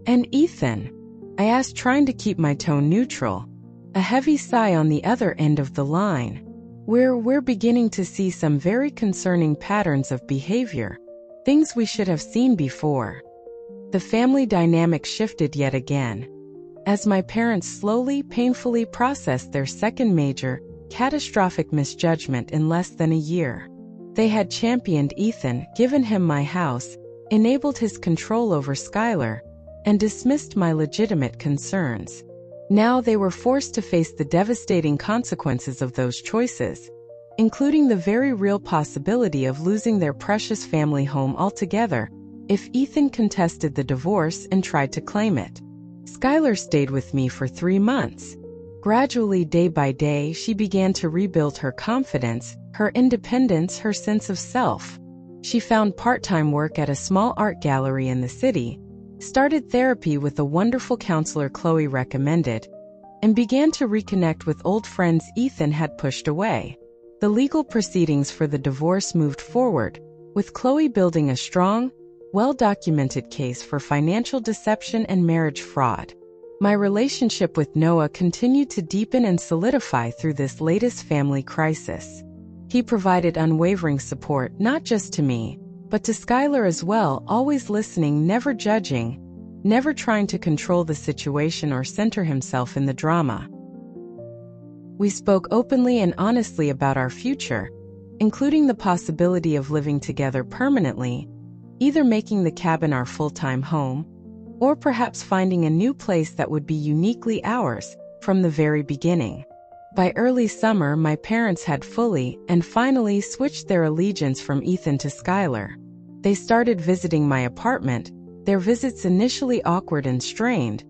And Ethan? I asked, trying to keep my tone neutral. A heavy sigh on the other end of the line. We're beginning to see some very concerning patterns of behavior. Things we should have seen before. The family dynamic shifted yet again. As my parents slowly, painfully processed their second major, catastrophic misjudgment in less than a year. They had championed Ethan, given him my house, enabled his control over Skylar, and dismissed my legitimate concerns. Now they were forced to face the devastating consequences of those choices, including the very real possibility of losing their precious family home altogether if Ethan contested the divorce and tried to claim it. Skylar stayed with me for 3 months. Gradually, day by day, she began to rebuild her confidence, her independence, her sense of self. She found part-time work at a small art gallery in the city, started therapy with a wonderful counselor Chloe recommended, and began to reconnect with old friends Ethan had pushed away. The legal proceedings for the divorce moved forward, with Chloe building a strong, well-documented case for financial deception and marriage fraud. My relationship with Noah continued to deepen and solidify through this latest family crisis. He provided unwavering support not just to me, but to Skylar as well, always listening, never judging, never trying to control the situation or center himself in the drama. We spoke openly and honestly about our future, including the possibility of living together permanently, either making the cabin our full-time home, or perhaps finding a new place that would be uniquely ours from the very beginning. By early summer, my parents had fully and finally switched their allegiance from Ethan to Skylar. They started visiting my apartment, their visits initially awkward and strained,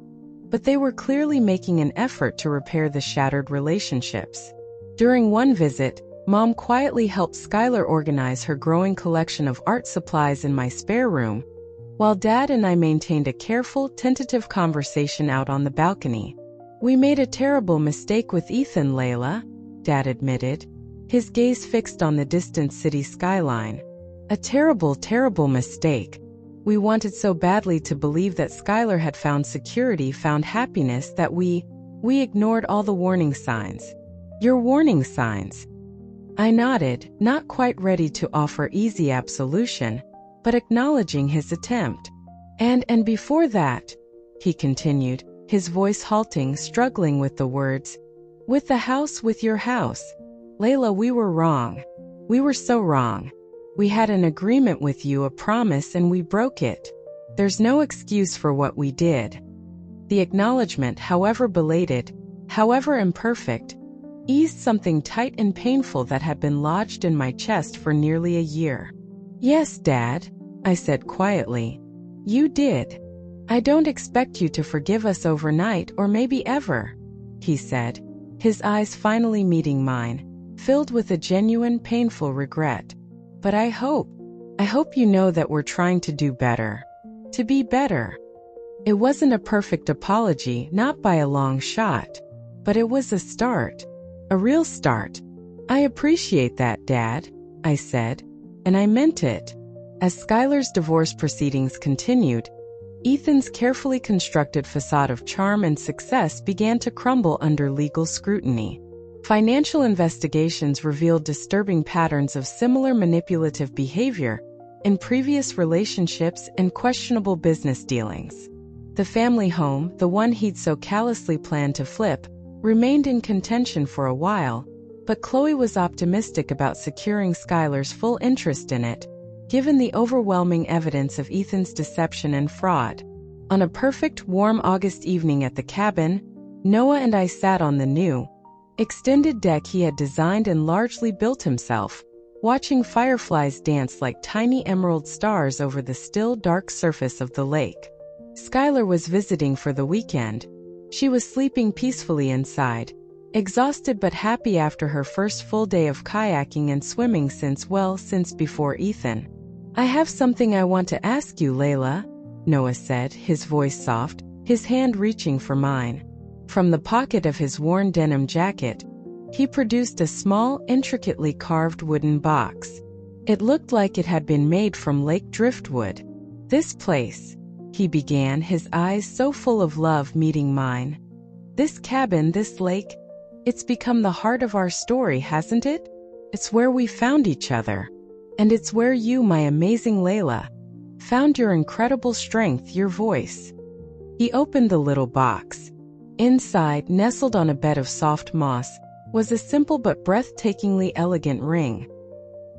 but they were clearly making an effort to repair the shattered relationships. During one visit, Mom quietly helped Skylar organize her growing collection of art supplies in my spare room, while Dad and I maintained a careful, tentative conversation out on the balcony. We made a terrible mistake with Ethan, Layla, Dad admitted, his gaze fixed on the distant city skyline. A terrible, terrible mistake. We wanted so badly to believe that Skylar had found security, found happiness, that we ignored all the warning signs. Your warning signs? I nodded, not quite ready to offer easy absolution, but acknowledging his attempt. And before that, he continued, his voice halting, struggling with the words, with the house, with your house. Layla, we were wrong. We were so wrong. We had an agreement with you, a promise, and we broke it. There's no excuse for what we did. The acknowledgement, however belated, however imperfect, eased something tight and painful that had been lodged in my chest for nearly a year. Yes, Dad, I said quietly. You did. I don't expect you to forgive us overnight or maybe ever, he said, his eyes finally meeting mine, filled with a genuine, painful regret. But I hope you know that we're trying to do better. To be better. It wasn't a perfect apology, not by a long shot. But it was a start. A real start. I appreciate that, Dad, I said, and I meant it. As Skylar's divorce proceedings continued, Ethan's carefully constructed facade of charm and success began to crumble under legal scrutiny. Financial investigations revealed disturbing patterns of similar manipulative behavior in previous relationships and questionable business dealings. The family home, the one he'd so callously planned to flip, remained in contention for a while, but Chloe was optimistic about securing Skylar's full interest in it, given the overwhelming evidence of Ethan's deception and fraud. On a perfect, warm August evening at the cabin, Noah and I sat on the new, extended deck he had designed and largely built himself, watching fireflies dance like tiny emerald stars over the still, dark surface of the lake. Skylar was visiting for the weekend. She was sleeping peacefully inside, exhausted but happy after her first full day of kayaking and swimming since before Ethan. "I have something I want to ask you, Layla," Noah said, his voice soft, his hand reaching for mine. From the pocket of his worn denim jacket, he produced a small, intricately carved wooden box. It looked like it had been made from lake driftwood. "This place," he began, his eyes so full of love meeting mine. "This cabin, this lake, it's become the heart of our story, hasn't it? It's where we found each other. And it's where you, my amazing Layla, found your incredible strength, your voice." He opened the little box. Inside, nestled on a bed of soft moss, was a simple but breathtakingly elegant ring.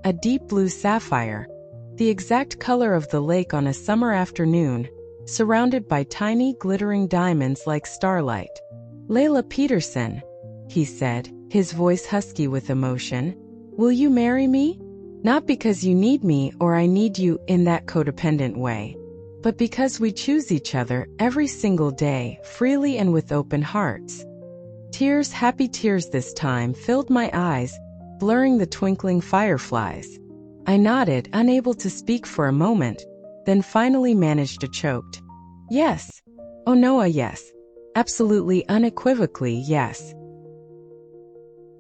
A deep blue sapphire, the exact color of the lake on a summer afternoon, surrounded by tiny, glittering diamonds like starlight. "Layla Peterson," he said, his voice husky with emotion, "will you marry me? Not because you need me or I need you in that codependent way, but because we choose each other every single day, freely and with open hearts." Tears, happy tears this time, filled my eyes, blurring the twinkling fireflies. I nodded, unable to speak for a moment, then finally managed a choked, "Yes. Oh Noah, yes. Absolutely, unequivocally, yes."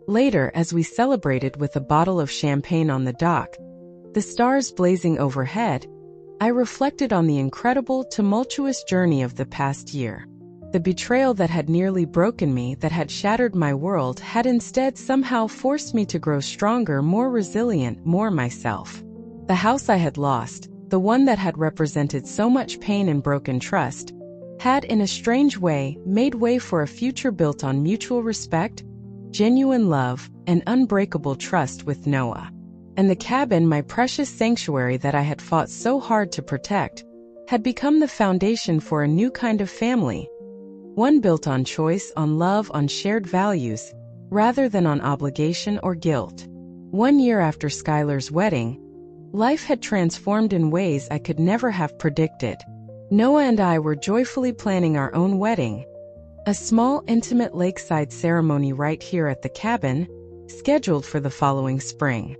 Later, as we celebrated with a bottle of champagne on the dock, the stars blazing overhead, I reflected on the incredible, tumultuous journey of the past year. The betrayal that had nearly broken me, that had shattered my world, had instead somehow forced me to grow stronger, more resilient, more myself. The house I had lost, the one that had represented so much pain and broken trust, had in a strange way made way for a future built on mutual respect, genuine love, and unbreakable trust with Noah. And the cabin, my precious sanctuary that I had fought so hard to protect, had become the foundation for a new kind of family. One built on choice, on love, on shared values, rather than on obligation or guilt. 1 year after Skylar's wedding, life had transformed in ways I could never have predicted. Noah and I were joyfully planning our own wedding. A small, intimate lakeside ceremony right here at the cabin, scheduled for the following spring.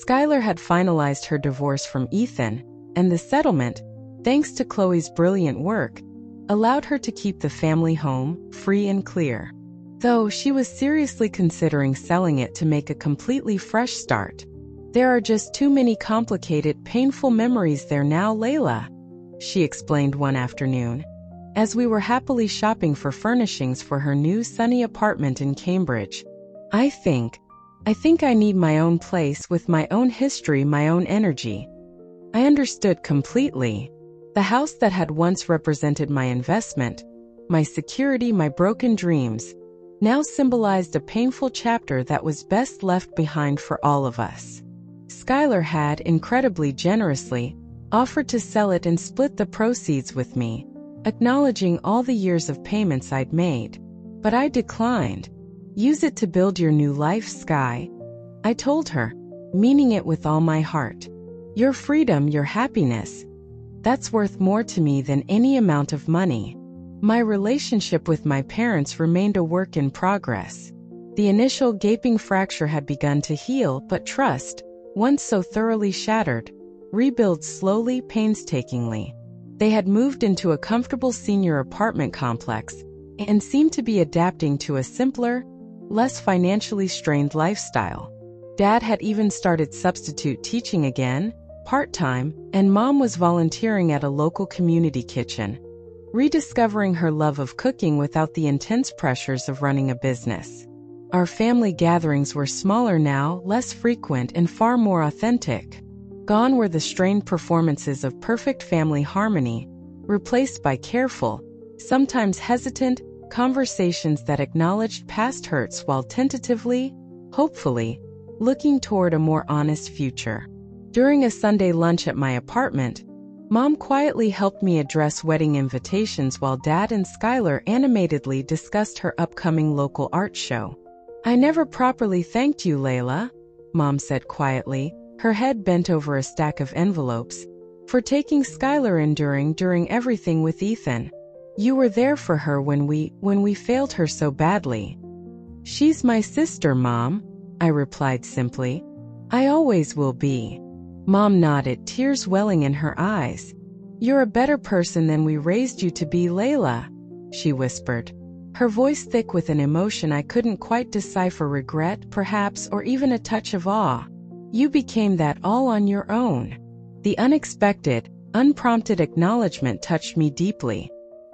Skylar had finalized her divorce from Ethan, and the settlement, thanks to Chloe's brilliant work, allowed her to keep the family home, free and clear. Though she was seriously considering selling it to make a completely fresh start. "There are just too many complicated, painful memories there now, Layla," she explained one afternoon, as we were happily shopping for furnishings for her new sunny apartment in Cambridge. I think I need my own place with my own history, my own energy." I understood completely. The house that had once represented my investment, my security, my broken dreams, now symbolized a painful chapter that was best left behind for all of us. Skylar had, incredibly generously, offered to sell it and split the proceeds with me, acknowledging all the years of payments I'd made. But I declined. "Use it to build your new life, Sky," I told her, meaning it with all my heart. "Your freedom, your happiness, that's worth more to me than any amount of money." My relationship with my parents remained a work in progress. The initial gaping fracture had begun to heal, but trust, once so thoroughly shattered, rebuilt slowly, painstakingly. They had moved into a comfortable senior apartment complex and seemed to be adapting to a simpler, less financially strained lifestyle. Dad had even started substitute teaching again, part-time, and Mom was volunteering at a local community kitchen, rediscovering her love of cooking without the intense pressures of running a business. Our family gatherings were smaller now, less frequent, and far more authentic. Gone were the strained performances of perfect family harmony, replaced by careful, sometimes hesitant, conversations that acknowledged past hurts while tentatively, hopefully, looking toward a more honest future. During a Sunday lunch at my apartment, Mom quietly helped me address wedding invitations while Dad and Skylar animatedly discussed her upcoming local art show. "I never properly thanked you, Layla," Mom said quietly, her head bent over a stack of envelopes, "for taking Skylar in during everything with Ethan. You were there for her when we failed her so badly." "She's my sister, Mom," I replied simply. "I always will be." Mom nodded, tears welling in her eyes. "You're a better person than we raised you to be, Layla," she whispered, her voice thick with an emotion I couldn't quite decipher, regret, perhaps, or even a touch of awe. "You became that all on your own." The unexpected, unprompted acknowledgement touched me deeply.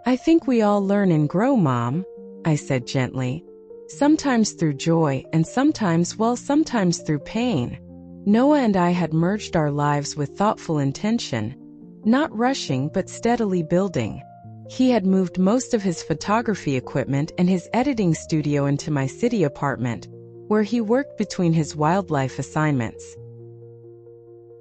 "I think we all learn and grow, Mom," I said gently. "Sometimes through joy and sometimes through pain." Noah and I had merged our lives with thoughtful intention, not rushing but steadily building. He had moved most of his photography equipment and his editing studio into my city apartment, where he worked between his wildlife assignments.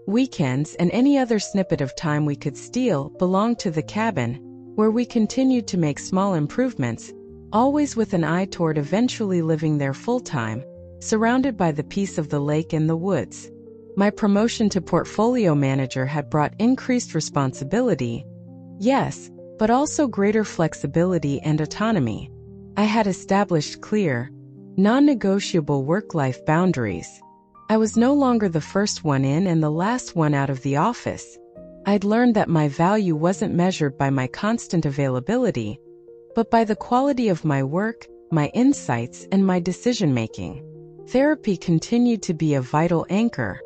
Weekends and any other snippet of time we could steal belonged to the cabin, where we continued to make small improvements, always with an eye toward eventually living there full-time, surrounded by the peace of the lake and the woods. My promotion to portfolio manager had brought increased responsibility, yes, but also greater flexibility and autonomy. I had established clear, non-negotiable work-life boundaries. I was no longer the first one in and the last one out of the office. I'd learned that my value wasn't measured by my constant availability, but by the quality of my work, my insights, and my decision-making. Therapy continued to be a vital anchor.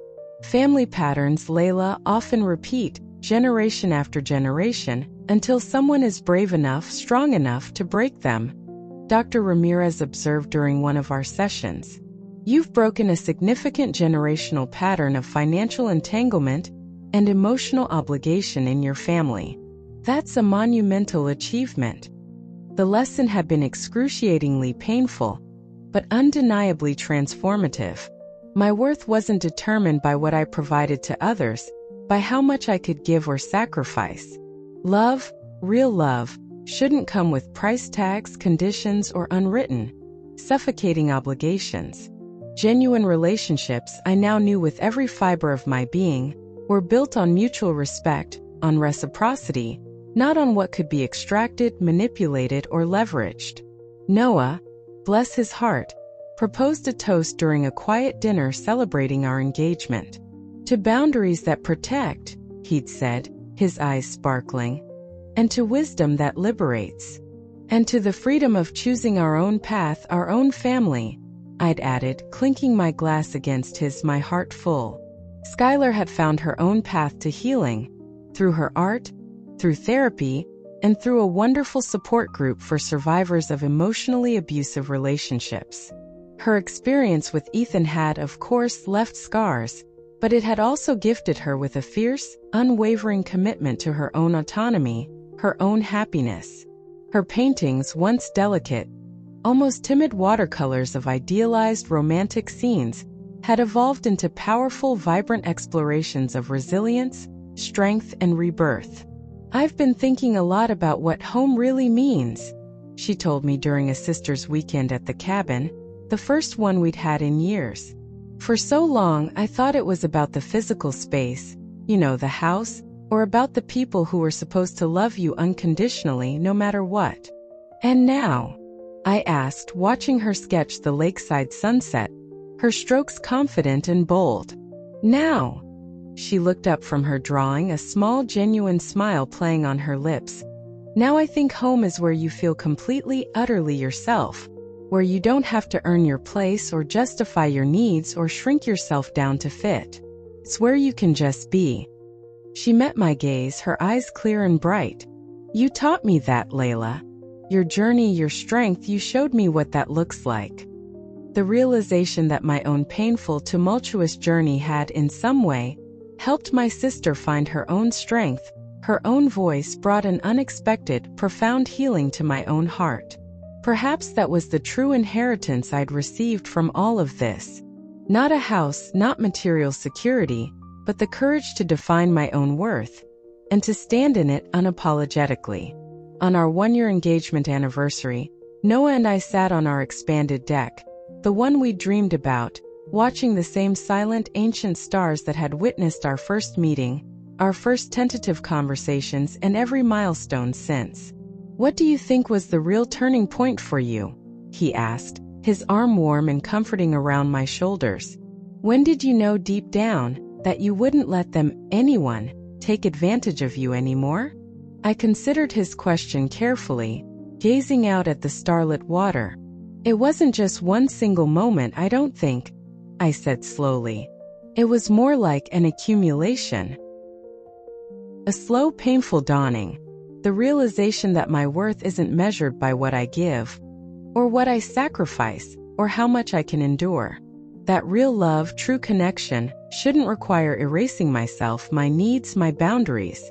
Family patterns, Layla, often repeat, generation after generation, until someone is brave enough, strong enough to break them, Dr. Ramirez observed during one of our sessions. "You've broken a significant generational pattern of financial entanglement and emotional obligation in your family. That's a monumental achievement." The lesson had been excruciatingly painful, but undeniably transformative. My worth wasn't determined by what I provided to others, by how much I could give or sacrifice. Love, real love, shouldn't come with price tags, conditions, or unwritten, suffocating obligations. Genuine relationships, I now knew with every fiber of my being, were built on mutual respect, on reciprocity, not on what could be extracted, manipulated, or leveraged. Noah, bless his heart, proposed a toast during a quiet dinner celebrating our engagement. "To boundaries that protect," he'd said, his eyes sparkling, "and to wisdom that liberates. And to the freedom of choosing our own path, our own family," I'd added, clinking my glass against his, my heart full. Skylar had found her own path to healing, through her art, through therapy, and through a wonderful support group for survivors of emotionally abusive relationships. Her experience with Ethan had, of course, left scars, but it had also gifted her with a fierce, unwavering commitment to her own autonomy, her own happiness. Her paintings, once delicate, almost timid watercolors of idealized romantic scenes, had evolved into powerful, vibrant explorations of resilience, strength, and rebirth. "I've been thinking a lot about what home really means," she told me during a sister's weekend at the cabin, the first one we'd had in years. "For so long, I thought it was about the physical space, the house, or about the people who were supposed to love you unconditionally no matter what. And now?" I asked, watching her sketch the lakeside sunset, her strokes confident and bold. "Now?" She looked up from her drawing, a small, genuine smile playing on her lips. "Now I think home is where you feel completely, utterly yourself, where you don't have to earn your place or justify your needs or shrink yourself down to fit. It's where you can just be." She met my gaze, her eyes clear and bright. "You taught me that, Layla. Your journey, your strength, you showed me what that looks like." The realization that my own painful, tumultuous journey had, in some way, helped my sister find her own strength, her own voice, brought an unexpected, profound healing to my own heart. Perhaps that was the true inheritance I'd received from all of this. Not a house, not material security, but the courage to define my own worth, and to stand in it unapologetically. On our one-year engagement anniversary, Noah and I sat on our expanded deck, the one we dreamed about, watching the same silent, ancient stars that had witnessed our first meeting, our first tentative conversations, and every milestone since. "What do you think was the real turning point for you?" he asked, his arm warm and comforting around my shoulders. "When did you know deep down that you wouldn't let them, anyone, take advantage of you anymore?" I considered his question carefully, gazing out at the starlit water. "It wasn't just one single moment, I don't think," I said slowly. "It was more like an accumulation. A slow, painful dawning. The realization that my worth isn't measured by what I give, or what I sacrifice, or how much I can endure. That real love, true connection, shouldn't require erasing myself, my needs, my boundaries."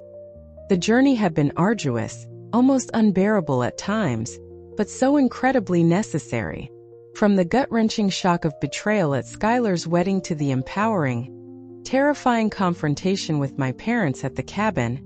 The journey had been arduous, almost unbearable at times, but so incredibly necessary. From the gut-wrenching shock of betrayal at Skylar's wedding to the empowering, terrifying confrontation with my parents at the cabin,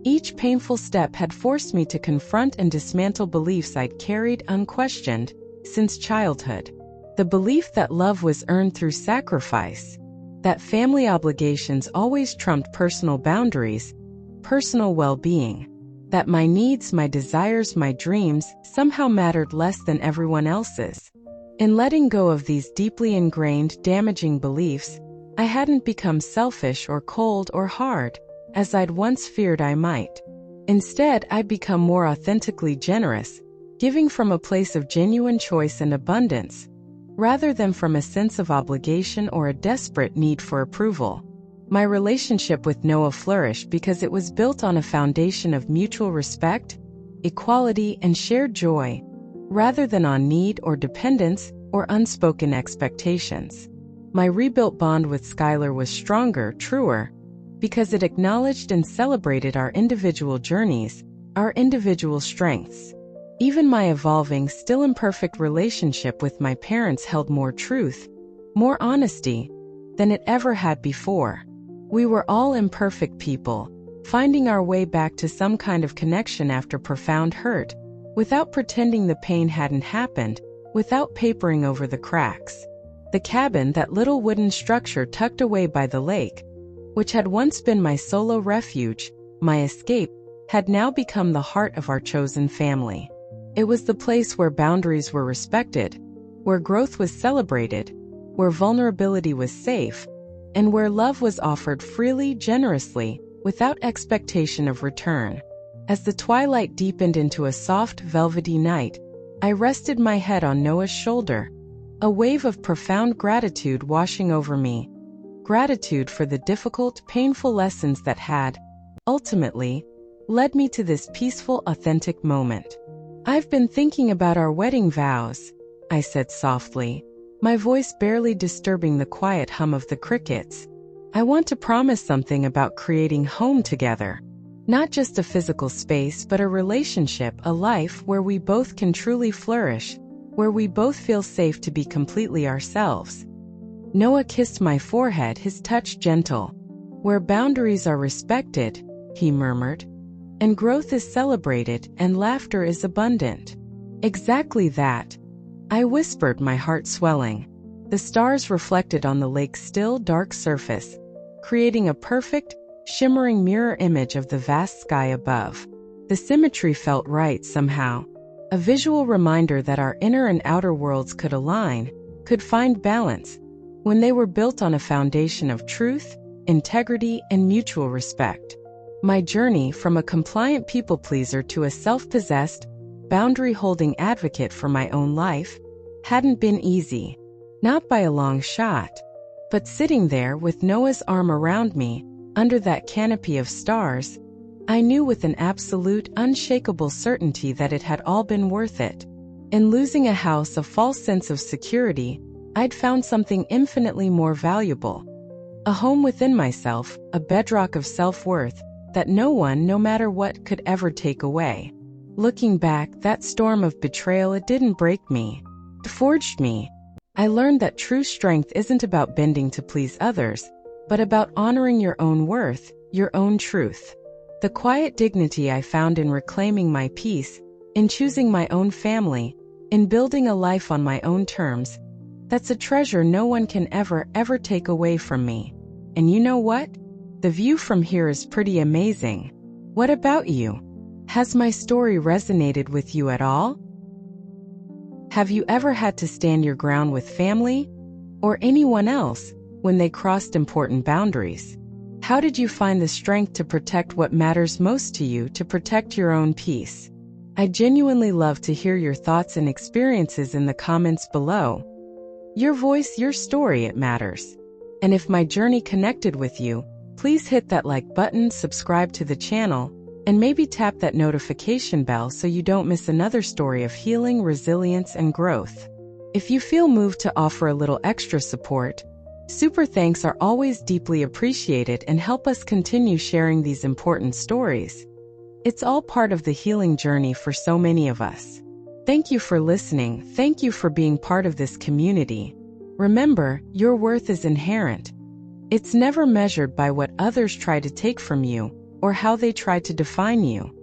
each painful step had forced me to confront and dismantle beliefs I'd carried unquestioned since childhood. The belief that love was earned through sacrifice, that family obligations always trumped personal boundaries, personal well-being, that my needs, my desires, my dreams somehow mattered less than everyone else's. In letting go of these deeply ingrained, damaging beliefs, I hadn't become selfish or cold or hard, as I'd once feared I might. Instead, I'd become more authentically generous, giving from a place of genuine choice and abundance, rather than from a sense of obligation or a desperate need for approval. My relationship with Noah flourished because it was built on a foundation of mutual respect, equality, and shared joy, rather than on need or dependence or unspoken expectations. My rebuilt bond with Skylar was stronger, truer, because it acknowledged and celebrated our individual journeys, our individual strengths. Even my evolving, still imperfect relationship with my parents held more truth, more honesty, than it ever had before. We were all imperfect people, finding our way back to some kind of connection after profound hurt, without pretending the pain hadn't happened, without papering over the cracks. The cabin, that little wooden structure tucked away by the lake, which had once been my solo refuge, my escape, had now become the heart of our chosen family. It was the place where boundaries were respected, where growth was celebrated, where vulnerability was safe, and where love was offered freely, generously, without expectation of return. As the twilight deepened into a soft, velvety night, I rested my head on Noah's shoulder, a wave of profound gratitude washing over me. Gratitude for the difficult, painful lessons that had, ultimately, led me to this peaceful, authentic moment. "I've been thinking about our wedding vows," I said softly, my voice barely disturbing the quiet hum of the crickets. "I want to promise something about creating home together. Not just a physical space, but a relationship, a life where we both can truly flourish, where we both feel safe to be completely ourselves." Noah kissed my forehead, his touch gentle. "Where boundaries are respected," he murmured, "and growth is celebrated, and laughter is abundant." "Exactly that," I whispered, my heart swelling. The stars reflected on the lake's still, dark surface, creating a perfect, shimmering mirror image of the vast sky above. The symmetry felt right somehow, a visual reminder that our inner and outer worlds could align, could find balance, when they were built on a foundation of truth, integrity, and mutual respect. My journey from a compliant people-pleaser to a self-possessed, boundary-holding advocate for my own life hadn't been easy. Not by a long shot. But sitting there with Noah's arm around me, under that canopy of stars, I knew with an absolute, unshakable certainty that it had all been worth it. In losing a house, a false sense of security, I'd found something infinitely more valuable. A home within myself, a bedrock of self-worth, that no one, no matter what, could ever take away. Looking back, that storm of betrayal, it didn't break me. It forged me. I learned that true strength isn't about bending to please others, but about honoring your own worth, your own truth. The quiet dignity I found in reclaiming my peace, in choosing my own family, in building a life on my own terms, that's a treasure no one can ever take away from me. And you know what? The view from here is pretty amazing. What about you? Has my story resonated with you at all? Have you ever had to stand your ground with family or anyone else when they crossed important boundaries? How did you find the strength to protect what matters most to you, to protect your own peace? I genuinely love to hear your thoughts and experiences in the comments below. Your voice, your story, it matters. And if my journey connected with you, please hit that like button, subscribe to the channel, and maybe tap that notification bell so you don't miss another story of healing, resilience, and growth. If you feel moved to offer a little extra support, super thanks are always deeply appreciated and help us continue sharing these important stories. It's all part of the healing journey for so many of us. Thank you for listening. Thank you for being part of this community. Remember, your worth is inherent. It's never measured by what others try to take from you or how they try to define you.